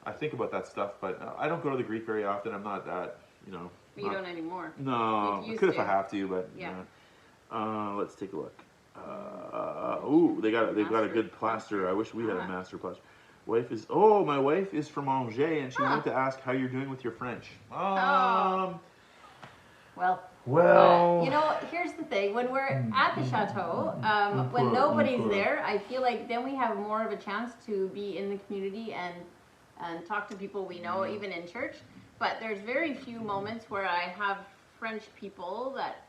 [SPEAKER 1] I think about that stuff, but I don't go to the Greek very often. I'm not that,
[SPEAKER 2] You don't anymore.
[SPEAKER 1] No, I could if I have to, but
[SPEAKER 2] yeah.
[SPEAKER 1] Let's take a look. They've got a good plaster. I wish we had a master plaster. My wife is from Angers, and she wanted to ask how you're doing with your French.
[SPEAKER 2] Well, here's the thing. When we're at the chateau, when nobody's there, I feel like then we have more of a chance to be in the community and talk to people we know, even in church. But there's very few moments where I have French people that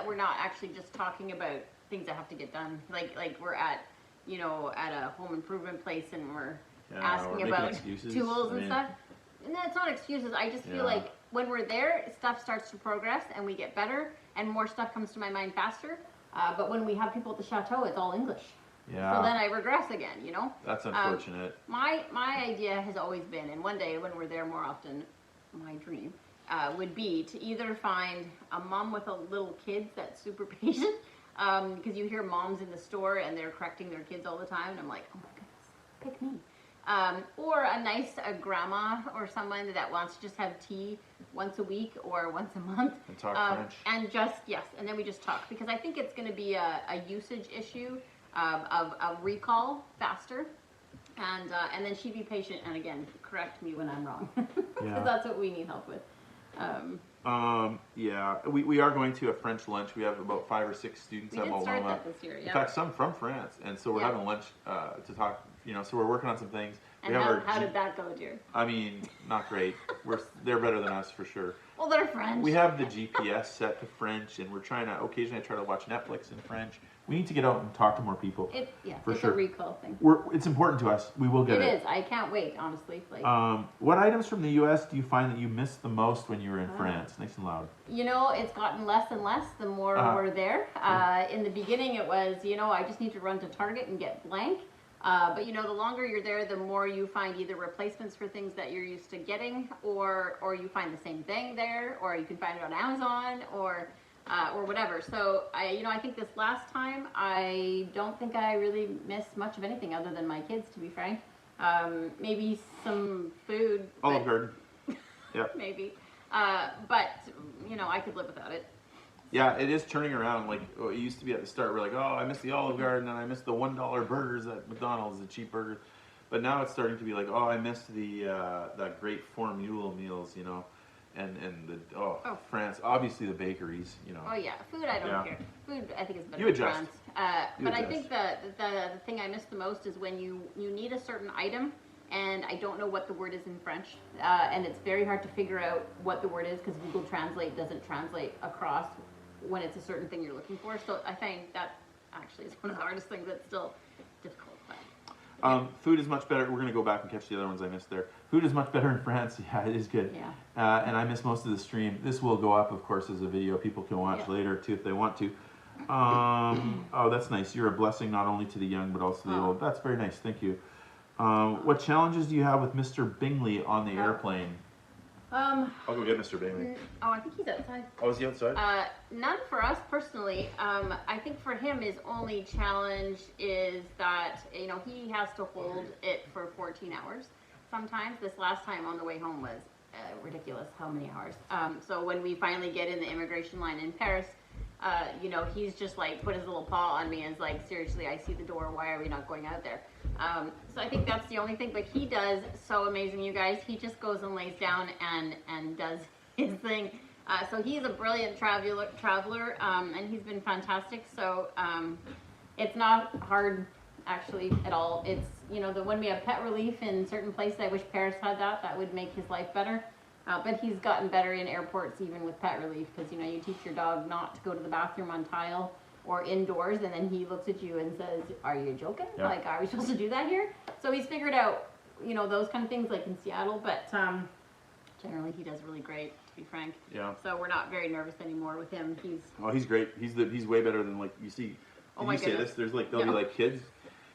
[SPEAKER 2] we're not actually just talking about things that have to get done. Like we're at a home improvement place and we're asking about tools and stuff. And that's not excuses. I just feel like when we're there, stuff starts to progress and we get better and more stuff comes to my mind faster. But when we have people at the chateau, it's all English.
[SPEAKER 1] Yeah.
[SPEAKER 2] So then I regress again,
[SPEAKER 1] That's unfortunate.
[SPEAKER 2] My idea has always been, and one day when we're there more often, my dream would be to either find a mom with a little kid that's super patient, because you hear moms in the store and they're correcting their kids all the time, and I'm like, oh my goodness, pick me. Or a nice grandma or someone that wants to just have tea once a week or once a month.
[SPEAKER 1] And talk French.
[SPEAKER 2] And then we just talk, because I think it's going to be a usage issue of recall faster. And then she'd be patient and again correct me when I'm wrong, because that's what we need help with.
[SPEAKER 1] We are going to a French lunch. We have about 5 or 6 students
[SPEAKER 2] We
[SPEAKER 1] at
[SPEAKER 2] did start
[SPEAKER 1] Maloma.
[SPEAKER 2] that this year, yeah.
[SPEAKER 1] In fact, some from France, and so we're having lunch to talk. So we're working on some things.
[SPEAKER 2] And how did that go, dear?
[SPEAKER 1] I mean, not great. They're better than us for sure.
[SPEAKER 2] Well, they're French.
[SPEAKER 1] We have the GPS set to French, and we're trying to occasionally try to watch Netflix in French. We need to get out and talk to more people.
[SPEAKER 2] It's
[SPEAKER 1] sure.
[SPEAKER 2] a recall thing.
[SPEAKER 1] It's important to us. We will get it.
[SPEAKER 2] It is. I can't wait, honestly.
[SPEAKER 1] What items from the U.S. do you find that you missed the most when you were in France? Nice and loud.
[SPEAKER 2] It's gotten less and less the more we're there. In the beginning, it was, I just need to run to Target and get blank. But the longer you're there, the more you find either replacements for things that you're used to getting, or you find the same thing there, or you can find it on Amazon, or whatever. So I think this last time, I don't think I really missed much of anything other than my kids, to be frank. Maybe some food.
[SPEAKER 1] Olive Garden. Yep.
[SPEAKER 2] Maybe. But I could live without it.
[SPEAKER 1] Yeah, it is turning around. Like it used to be at the start, we're like, oh, I miss the Olive Garden, and I miss the $1 burgers at McDonald's, the cheap burgers. But now it's starting to be like, oh, I miss the that great Formule meals, and France, obviously the bakeries,
[SPEAKER 2] Oh yeah, food I don't care. Food I think is better
[SPEAKER 1] You
[SPEAKER 2] in
[SPEAKER 1] adjust.
[SPEAKER 2] France. But I think the thing I miss the most is when you need a certain item and I don't know what the word is in French, and it's very hard to figure out what the word is because Google Translate doesn't translate across when it's a certain thing you're looking for. So I think that actually is one of the hardest things that's still difficult. But,
[SPEAKER 1] food is much better. We're going to go back and catch the other ones I missed there. Food is much better in France. Yeah, it is good.
[SPEAKER 2] Yeah.
[SPEAKER 1] And I missed most of the stream. This will go up, of course, as a video. People can watch later, too, if they want to. Oh, that's nice. You're a blessing not only to the young, but also the old. That's very nice. Thank you. What challenges do you have with Mr. Bingley on the airplane? I'll go get Mr. Bailey.
[SPEAKER 2] Oh, I think he's outside.
[SPEAKER 1] Oh, is he outside?
[SPEAKER 2] None for us personally. I think for him, his only challenge is that, he has to hold it for 14 hours. Sometimes this last time on the way home was ridiculous how many hours. So when we finally get in the immigration line in Paris, he's just like put his little paw on me and is like, seriously, I see the door. Why are we not going out there? So I think that's the only thing, but he does so amazing, you guys. He just goes and lays down and does his thing. So he's a brilliant traveler, and he's been fantastic. So it's not hard actually at all. It's, when we have pet relief in certain places, I wish Paris had that. That would make his life better. But he's gotten better in airports even with pet relief because, you teach your dog not to go to the bathroom on tile or indoors, and then he looks at you and says, are you joking?
[SPEAKER 1] Yeah.
[SPEAKER 2] Like, are we supposed to do that here? So he's figured out, those kind of things like in Seattle, but generally he does really great, to be frank.
[SPEAKER 1] Yeah.
[SPEAKER 2] So we're not very nervous anymore with him.
[SPEAKER 1] He's great. He's way better than, like, you see.
[SPEAKER 2] Oh my
[SPEAKER 1] say
[SPEAKER 2] goodness.
[SPEAKER 1] this? There's like, there'll be like kids,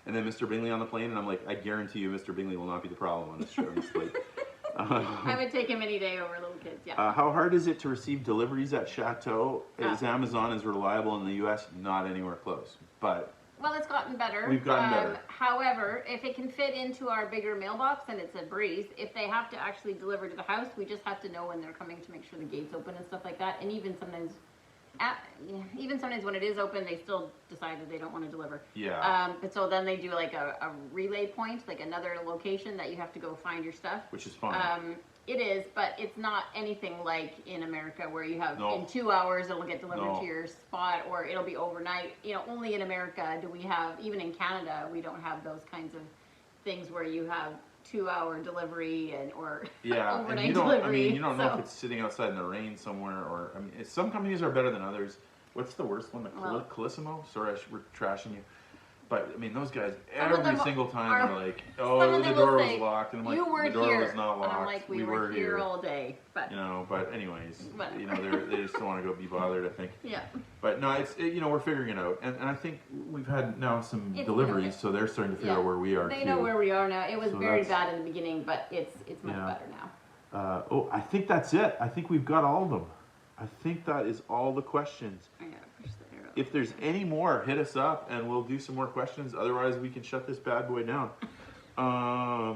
[SPEAKER 1] and then Mr. Bingley on the plane, and I'm like, I guarantee you Mr. Bingley will not be the problem on this trip. On this flight.
[SPEAKER 2] I would take him any day over little kids, yeah.
[SPEAKER 1] How hard is it to receive deliveries at Chateau? Is Amazon as reliable in the U.S.? Not anywhere close, but...
[SPEAKER 2] Well, it's gotten better.
[SPEAKER 1] We've gotten better.
[SPEAKER 2] However, if it can fit into our bigger mailbox, then it's a breeze. If they have to actually deliver to the house, we just have to know when they're coming to make sure the gate's open and stuff like that. And even sometimes when it is open, they still decide that they don't want to deliver.
[SPEAKER 1] Yeah.
[SPEAKER 2] But so then they do like a relay point, like another location that you have to go find your stuff.
[SPEAKER 1] Which is fun.
[SPEAKER 2] It is, but it's not anything like in America where you have
[SPEAKER 1] No.
[SPEAKER 2] in 2 hours it'll get delivered
[SPEAKER 1] No.
[SPEAKER 2] to your spot, or it'll be overnight. Only in America do we have, even in Canada, we don't have those kinds of things where you have 2-hour delivery or
[SPEAKER 1] Yeah, and
[SPEAKER 2] overnight
[SPEAKER 1] you don't.
[SPEAKER 2] delivery.
[SPEAKER 1] I mean, you don't know
[SPEAKER 2] so-
[SPEAKER 1] if it's sitting outside in the rain somewhere, or I mean, some companies are better than others. What's the worst one? The Colissimo? Sorry, we're trashing you. But I mean, those guys every single time are like, "Oh, the door was locked," and I'm like, "The door was not locked.
[SPEAKER 2] And I'm like, we were here all day." But
[SPEAKER 1] But anyways, they just don't want to go be bothered, I think.
[SPEAKER 2] yeah.
[SPEAKER 1] But no, we're figuring it out, and I think we've had now some
[SPEAKER 2] It's
[SPEAKER 1] deliveries,
[SPEAKER 2] okay.
[SPEAKER 1] so they're starting to figure out where we are.
[SPEAKER 2] They know where we are now. It was
[SPEAKER 1] So
[SPEAKER 2] very
[SPEAKER 1] that's-
[SPEAKER 2] bad in the beginning, but it's much better now.
[SPEAKER 1] I think that's it. I think we've got all of them. I think that is all the questions.
[SPEAKER 2] I gotta push the arrow.
[SPEAKER 1] If there's any more, hit us up and we'll do some more questions. Otherwise, we can shut this bad boy down. I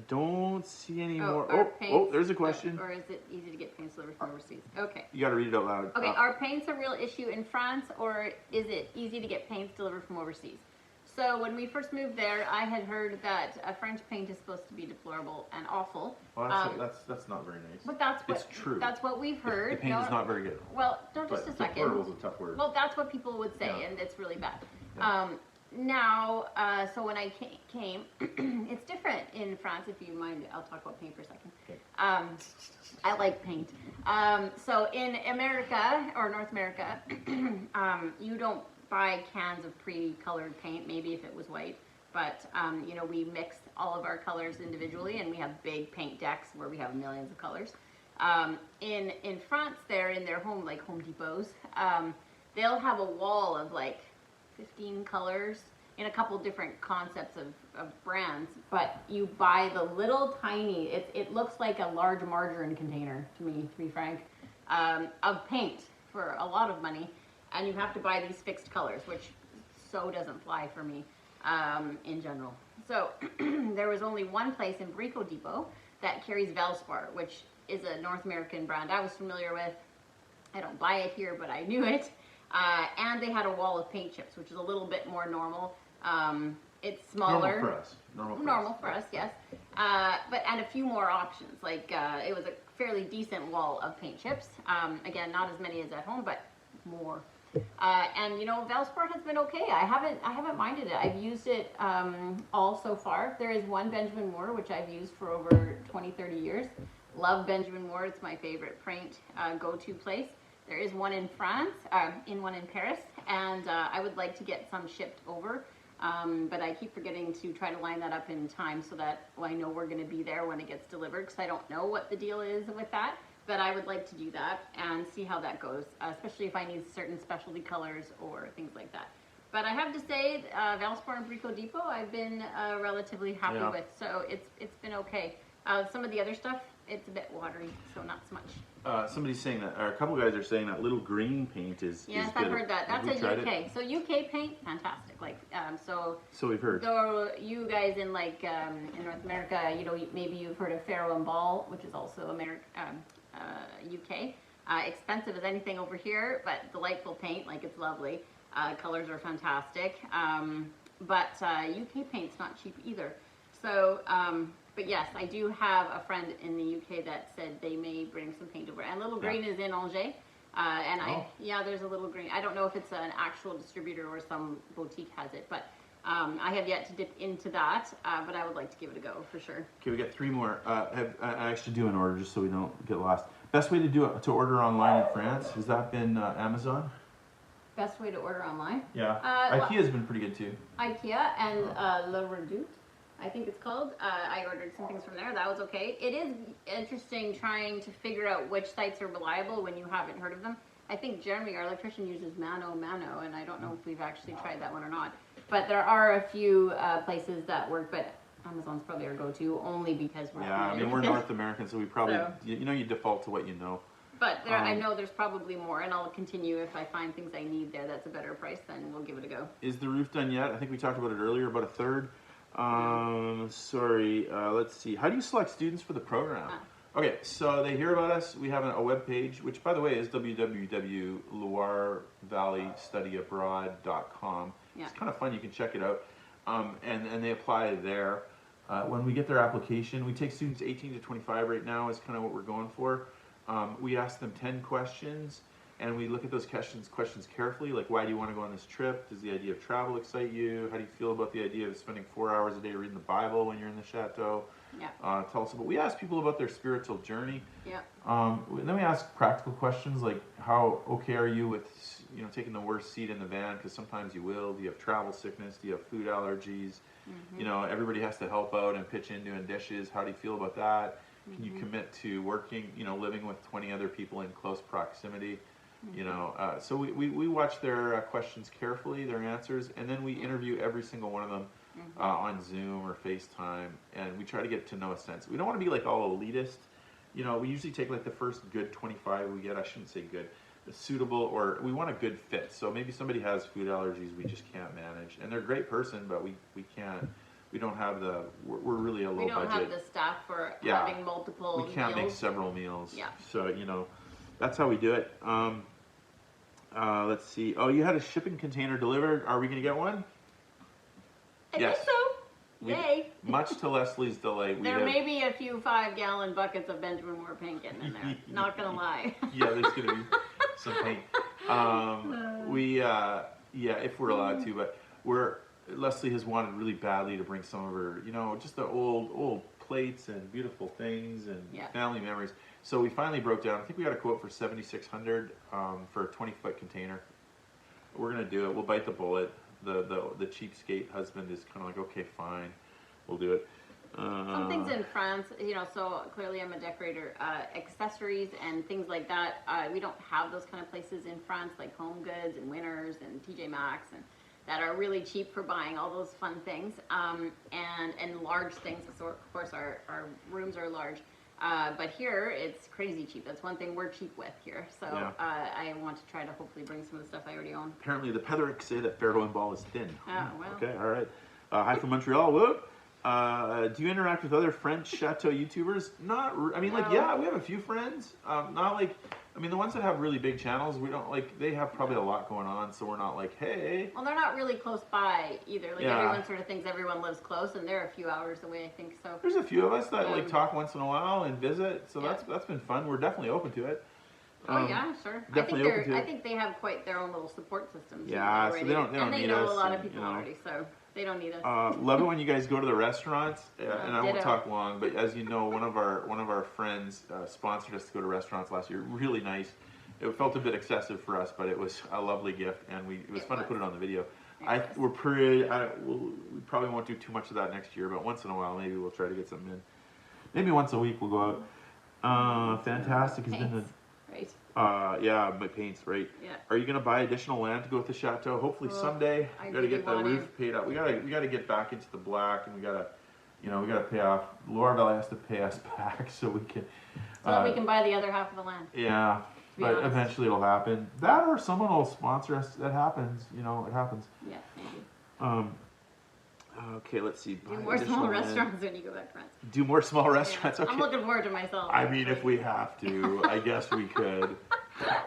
[SPEAKER 1] don't see any more. There's a question.
[SPEAKER 2] Or is it easy to get paints delivered from overseas? Okay.
[SPEAKER 1] You got to read it out loud.
[SPEAKER 2] Okay, are paints a real issue in France, or is it easy to get paints delivered from overseas? So when we first moved there, I had heard that a French paint is supposed to be deplorable and awful.
[SPEAKER 1] Well, that's not very nice.
[SPEAKER 2] But that's what
[SPEAKER 1] it's true.
[SPEAKER 2] That's what we've heard.
[SPEAKER 1] The paint is not very good.
[SPEAKER 2] Well, just a second.
[SPEAKER 1] Deplorable is a tough word.
[SPEAKER 2] Well, that's what people would say,
[SPEAKER 1] Yeah.
[SPEAKER 2] and it's really bad.
[SPEAKER 1] Yeah.
[SPEAKER 2] So when I came, it's different in France. If you mind, I'll talk about paint for a second.
[SPEAKER 1] Okay.
[SPEAKER 2] I like paint. So in America or North America, you don't buy cans of pre-colored paint. Maybe if it was white, but we mix all of our colors individually, and we have big paint decks where we have millions of colors. In France, they're in their Home Depots. They'll have a wall of like 15 colors in a couple different concepts of brands, but you buy the little tiny, it looks like a large margarine container to me, to be frank, of paint for a lot of money, and you have to buy these fixed colors, which so doesn't fly for me in general. So there was only one place in Brico Depot that carries Valspar, which is a North American brand I was familiar with. I don't buy it here, but I knew it. And they had a wall of paint chips, which is a little bit more normal. It's smaller.
[SPEAKER 1] Normal
[SPEAKER 2] for us, yes. And a few more options. It was a fairly decent wall of paint chips. Again, not as many as at home, but more. And Valspar has been okay. I haven't minded it. I've used it all so far. There is one Benjamin Moore, which I've used for over 20, 30 years. Love Benjamin Moore. It's my favorite paint go-to place. There is one in France, one in Paris, and I would like to get some shipped over, but I keep forgetting to try to line that up in time so that I know we're going to be there when it gets delivered, because I don't know what the deal is with that, but I would like to do that and see how that goes, especially if I need certain specialty colors or things like that. But I have to say, Valspar and Brico Depot, I've been relatively happy with, so it's been okay. Some of the other stuff, it's a bit watery, so not so much.
[SPEAKER 1] Somebody's saying that, or a couple guys are saying that little green paint is
[SPEAKER 2] Yes,
[SPEAKER 1] good.
[SPEAKER 2] I've heard that.
[SPEAKER 1] Have
[SPEAKER 2] That's
[SPEAKER 1] we
[SPEAKER 2] a
[SPEAKER 1] tried
[SPEAKER 2] UK. So UK paint, fantastic. Like, so
[SPEAKER 1] we've heard.
[SPEAKER 2] though you guys in like in North America, you know, maybe you've heard of Faro and Ball, which is also UK. Expensive as anything over here, but delightful paint. Like, it's lovely. Colors are fantastic. But UK paint's not cheap either. So, but yes, I do have a friend in the UK that said they may bring some paint over. And Little Green is in Angers. Yeah, there's a Little Green. I don't know if it's an actual distributor or some boutique has it, but I have yet to dip into that, but I would like to give it a go for sure.
[SPEAKER 1] Okay, we got 3 more. I actually do an order just so we don't get lost. Best way to do it, to order online in France, has that been Amazon?
[SPEAKER 2] Best way to order online?
[SPEAKER 1] Yeah. IKEA's been pretty good too.
[SPEAKER 2] IKEA and Le Redoute, I think it's called. I ordered some things from there. That was okay. It is interesting trying to figure out which sites are reliable when you haven't heard of them. I think generally our electrician uses Mano, and I don't know if we've actually tried that one or not. But there are a few places that work, but Amazon's probably our go-to only because we're
[SPEAKER 1] I mean, we're North American, so we probably,
[SPEAKER 2] So.
[SPEAKER 1] you default to what you know.
[SPEAKER 2] But there, I know there's probably more, and I'll continue if I find things I need there that's a better price, then we'll give it a go.
[SPEAKER 1] Is the roof done yet? I think we talked about it earlier, about a third. Sorry, let's see. How do you select students for the program? Okay, so they hear about us. We have a web page, which, by the way, is www.loirevalleystudyabroad.com.
[SPEAKER 2] Yeah.
[SPEAKER 1] It's kind of fun. You can check it out. And they apply there. When we get their application, we take students 18 to 25 right now is kind of what we're going for. We ask them 10 questions, and we look at those questions carefully, like, why do you want to go on this trip? Does the idea of travel excite you? How do you feel about the idea of spending 4 hours a day reading the Bible when you're in the chateau?
[SPEAKER 2] Yeah.
[SPEAKER 1] Tell us about. We ask people about their spiritual journey.
[SPEAKER 2] Yeah.
[SPEAKER 1] Then we ask practical questions like, how okay are you with taking the worst seat in the van? Because sometimes you will. Do you have travel sickness? Do you have food allergies? Mm-hmm. Everybody has to help out and pitch in doing dishes. How do you feel about that? Can you commit to working, living with 20 other people in close proximity? So we watch their questions carefully, their answers, and then we interview every single one of them on Zoom or FaceTime, and we try to get to know a sense. We don't want to be like all elitist. We usually take like the first good 25 we get. I shouldn't say good. Suitable, or we want a good fit. So maybe somebody has food allergies we just can't manage, and they're a great person, but we can't. We don't have we're really a low budget.
[SPEAKER 2] We don't have the staff for having multiple
[SPEAKER 1] We can't
[SPEAKER 2] meals.
[SPEAKER 1] make several meals.
[SPEAKER 2] Yeah.
[SPEAKER 1] So, that's how we do it. Let's see. Oh, you had a shipping container delivered. Are we going to get one?
[SPEAKER 2] I think so. Yay.
[SPEAKER 1] Much to Leslie's delight.
[SPEAKER 2] There may be a few 5-gallon buckets of Benjamin Moore paint getting in there. Not going to lie.
[SPEAKER 1] Yeah, there's going to be some paint. If we're allowed to, but Leslie has wanted really badly to bring some of her, just the old plates and beautiful things and family memories. So we finally broke down. I think we got a quote for $7,600 for a 20-foot container. We're gonna do it. We'll bite the bullet. The cheapskate husband is kind of like, okay, fine, we'll do it.
[SPEAKER 2] Some things in France, so clearly I'm a decorator. Accessories and things like that, we don't have those kind of places in France, like Home Goods and Winners and TJ Maxx and that are really cheap for buying all those fun things and large things. So of course our rooms are large, but here it's crazy cheap. That's one thing we're cheap with here. So I want to try to hopefully bring some of the stuff I already own.
[SPEAKER 1] Apparently the Petherick say that Faro and Ball is thin.
[SPEAKER 2] Oh, well.
[SPEAKER 1] Okay, all right. Hi from Montreal. Whoop. Do you interact with other French Chateau YouTubers? We have a few friends. Not like, the ones that have really big channels, we don't they have probably a lot going on, so we're not like, hey.
[SPEAKER 2] Well, they're not really close by either. Everyone sort of thinks everyone lives close, and they're a few hours away, I think, so.
[SPEAKER 1] There's a few of us that talk once in a while and visit, so that's been fun. We're definitely open to it.
[SPEAKER 2] Sure.
[SPEAKER 1] Definitely open to it.
[SPEAKER 2] I think they have quite their own little support system.
[SPEAKER 1] Yeah, so they don't need us.
[SPEAKER 2] And they know a lot of people already, so they don't need us.
[SPEAKER 1] Love it when you guys go to the restaurants, and I won't
[SPEAKER 2] ditto.
[SPEAKER 1] talk long, but as you know, one of our friends sponsored us to go to restaurants last year. Really nice. It felt a bit excessive for us, but it was a lovely gift, and it was fun to put it on the video. We probably won't do too much of that next year, but once in a while, maybe we'll try to get something in. Maybe once a week we'll go out. Fantastic.
[SPEAKER 2] Right.
[SPEAKER 1] My paints, right?
[SPEAKER 2] Yeah.
[SPEAKER 1] Are you gonna buy additional land to go with the chateau? Hopefully someday. We gotta get the roof paid up. We gotta get back into the black, and we gotta, you know, we got to pay off. Laura Valley has to pay us back so we can.
[SPEAKER 2] So that we can buy the other half of the land.
[SPEAKER 1] Yeah, but
[SPEAKER 2] honest.
[SPEAKER 1] eventually it'll happen. That or someone will sponsor us. That happens. You know, it happens.
[SPEAKER 2] Yeah, maybe.
[SPEAKER 1] Okay, let's see.
[SPEAKER 2] Do more small restaurants when you go back to France.
[SPEAKER 1] Do more small restaurants.
[SPEAKER 2] Yeah.
[SPEAKER 1] Okay.
[SPEAKER 2] I'm looking forward to myself.
[SPEAKER 1] I mean, if we have to, I guess we could. Yeah,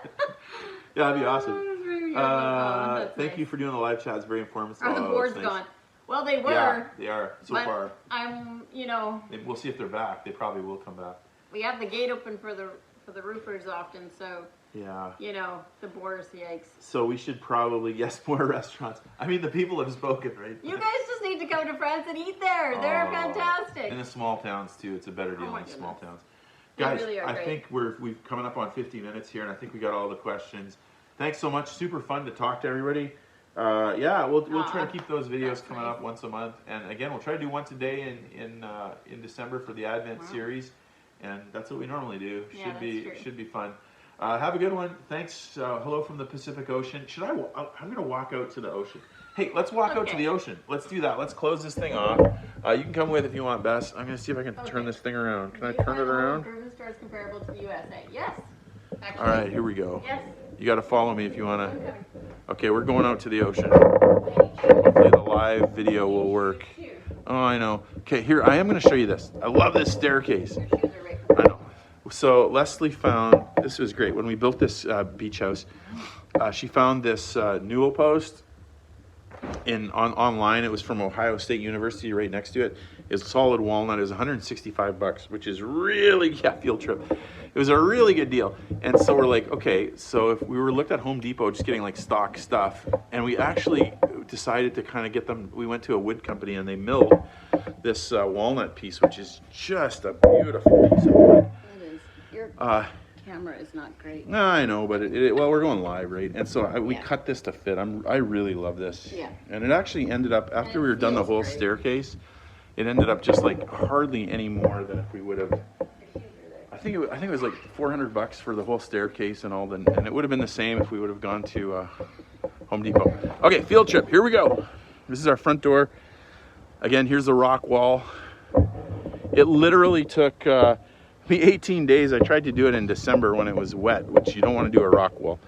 [SPEAKER 1] that'd be awesome. Thank you for doing the live chat. It's very informative.
[SPEAKER 2] Are the boards gone? Well, they were.
[SPEAKER 1] Yeah, they are so
[SPEAKER 2] but
[SPEAKER 1] far.
[SPEAKER 2] you know.
[SPEAKER 1] We'll see if they're back. They probably will come back.
[SPEAKER 2] We have the gate open for the roofers often, so.
[SPEAKER 1] Yeah.
[SPEAKER 2] You know, the boars, yikes.
[SPEAKER 1] So we should probably, yes, more restaurants. I mean, the people have spoken, right?
[SPEAKER 2] You guys just need to come to France and eat there. They're fantastic.
[SPEAKER 1] In the small towns, too. It's a better deal in the small towns.
[SPEAKER 2] They
[SPEAKER 1] Guys,
[SPEAKER 2] really are
[SPEAKER 1] I
[SPEAKER 2] great.
[SPEAKER 1] think we've coming up on 50 minutes here, and I think we got all the questions. Thanks so much. Super fun to talk to everybody. Yeah, we'll try to keep those videos coming up once a month. And again, we'll try to do once a day in December for the Advent series. And that's what we normally do. Should be fun. Have a good one. Thanks. Hello from the Pacific Ocean. I'm gonna walk out to the ocean. Hey, let's walk out to the ocean. Let's do that. Let's close this thing off. You can come with if you want, Bess. I'm gonna see if I can turn this thing around. Can I turn it around?
[SPEAKER 2] Grocery stores comparable to the USA. Yes. Actually,
[SPEAKER 1] All right, here we go.
[SPEAKER 2] Yes.
[SPEAKER 1] You got to follow me if you wanna. Okay, we're going out to the ocean. Hopefully the live video will work. Oh, I know. Okay, here I am gonna show you this. I love this staircase.
[SPEAKER 2] Your shoes are right.
[SPEAKER 1] I know. So Leslie found, this was great, when we built this beach house, she found this newel post online. It was from Ohio State University right next to it. It's solid walnut. It was $165, which is really, field trip. It was a really good deal. And so we're like, okay, so if we were looked at Home Depot just getting like stock stuff, and we actually decided to kind of get them, we went to a wood company and they milled this walnut piece, which is just a beautiful piece of wood.
[SPEAKER 2] Your camera is not great.
[SPEAKER 1] No, I know, but well, we're going live, right? And so we cut this to fit. I really love this.
[SPEAKER 2] Yeah.
[SPEAKER 1] And it actually ended up, after we were done the whole staircase, it ended up just like hardly any more than if we would have. I think it was like $400 for the whole staircase and all, and it would have been the same if we would have gone to Home Depot. Okay, field trip. Here we go. This is our front door. Again, here's the rock wall. It literally took me 18 days. I tried to do it in December when it was wet, which you don't want to do a rock wall.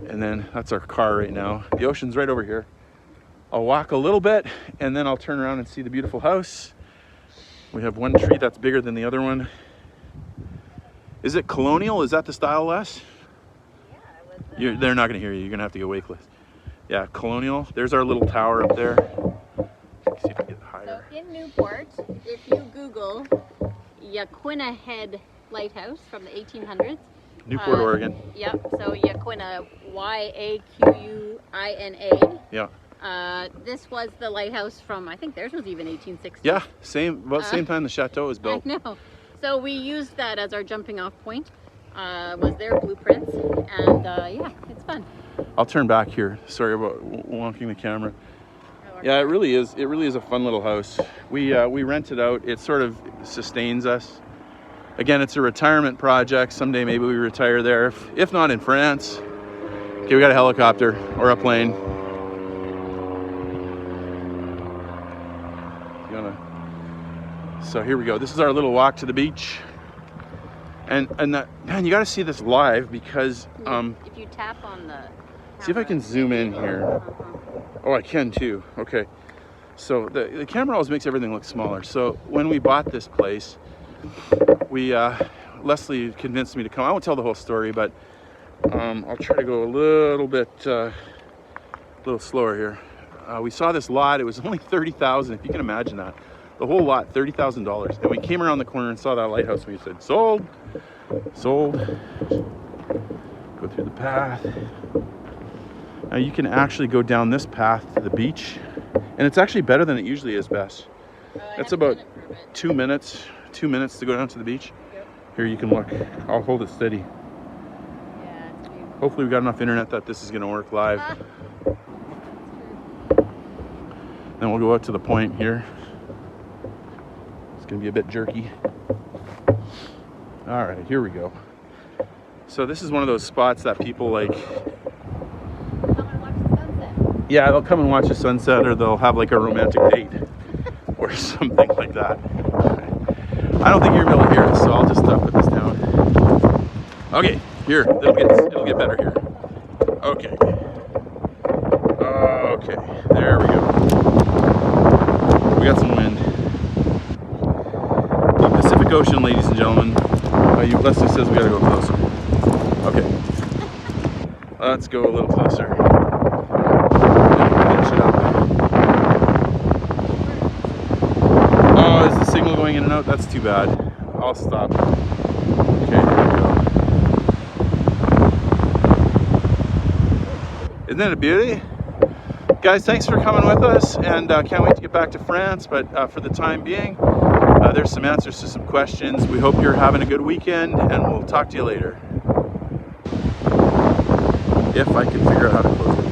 [SPEAKER 1] And then that's our car right now. The ocean's right over here. I'll walk a little bit and then I'll turn around and see the beautiful house. We have one tree that's bigger than the other one. Is it colonial? Is that the style, Les? Yeah, they're not going to hear you. You're going to have to go wakeless. Yeah, colonial. There's our little tower up there. Let's see if I can get higher.
[SPEAKER 2] So in Newport, if you Google Yaquina Head Lighthouse from the 1800s.
[SPEAKER 1] Newport, Oregon.
[SPEAKER 2] Yep, so Yaquina, Yaquina.
[SPEAKER 1] Yeah.
[SPEAKER 2] This was the lighthouse from, I think theirs was even 1860.
[SPEAKER 1] Yeah, about same time the Chateau was built.
[SPEAKER 2] I know. So we used that as our jumping off point, was their blueprints, and yeah, it's fun.
[SPEAKER 1] I'll turn back here. Sorry about wonking the camera. Yeah, it really is a fun little house. We rent it out. It sort of sustains us. Again, it's a retirement project. Someday maybe we retire there, if not in France. Okay, we got a helicopter or a plane. So here we go. This is our little walk to the beach. And that, man, you got to see this live because
[SPEAKER 2] if you tap on the
[SPEAKER 1] see if I can zoom in here. Oh, I can too. Okay. So the camera always makes everything look smaller. So when we bought this place, Leslie convinced me to come. I won't tell the whole story, but I'll try to go a little bit, a little slower here. We saw this lot. It was only $30,000, if you can imagine that. The whole lot, $30,000. And we came around the corner and saw that lighthouse, and we said, sold, sold. Go through the path. Now you can actually go down this path to the beach, and it's actually better than it usually is, Bess. That's about 2 minutes. 2 minutes to go down to the beach.
[SPEAKER 2] Yep.
[SPEAKER 1] Here you can look. I'll hold it steady.
[SPEAKER 2] Yeah, it's beautiful.
[SPEAKER 1] Hopefully we've got enough internet that this is going to work live. Then we'll go out to the point here. It's going to be a bit jerky. All right, here we go. So this is one of those spots that people like.
[SPEAKER 2] Come and watch the sunset.
[SPEAKER 1] Yeah, they'll come and watch the sunset, or they'll have like a romantic date. or something like that. I don't think you're gonna be able to hear us, so I'll just put this down. Okay, here, it'll get better here. Okay. Okay, there we go. We got some wind. The Pacific Ocean, ladies and gentlemen. Leslie says we gotta go closer. Okay. Let's go a little closer. Finish it up. Oh, is the signal going in and out? That's too bad. I'll stop. Okay, here we go. Isn't that a beauty? Guys, thanks for coming with us, and can't wait to get back to France, but for the time being, there's some answers to some questions. We hope you're having a good weekend, and we'll talk to you later. If I can figure out how to close it.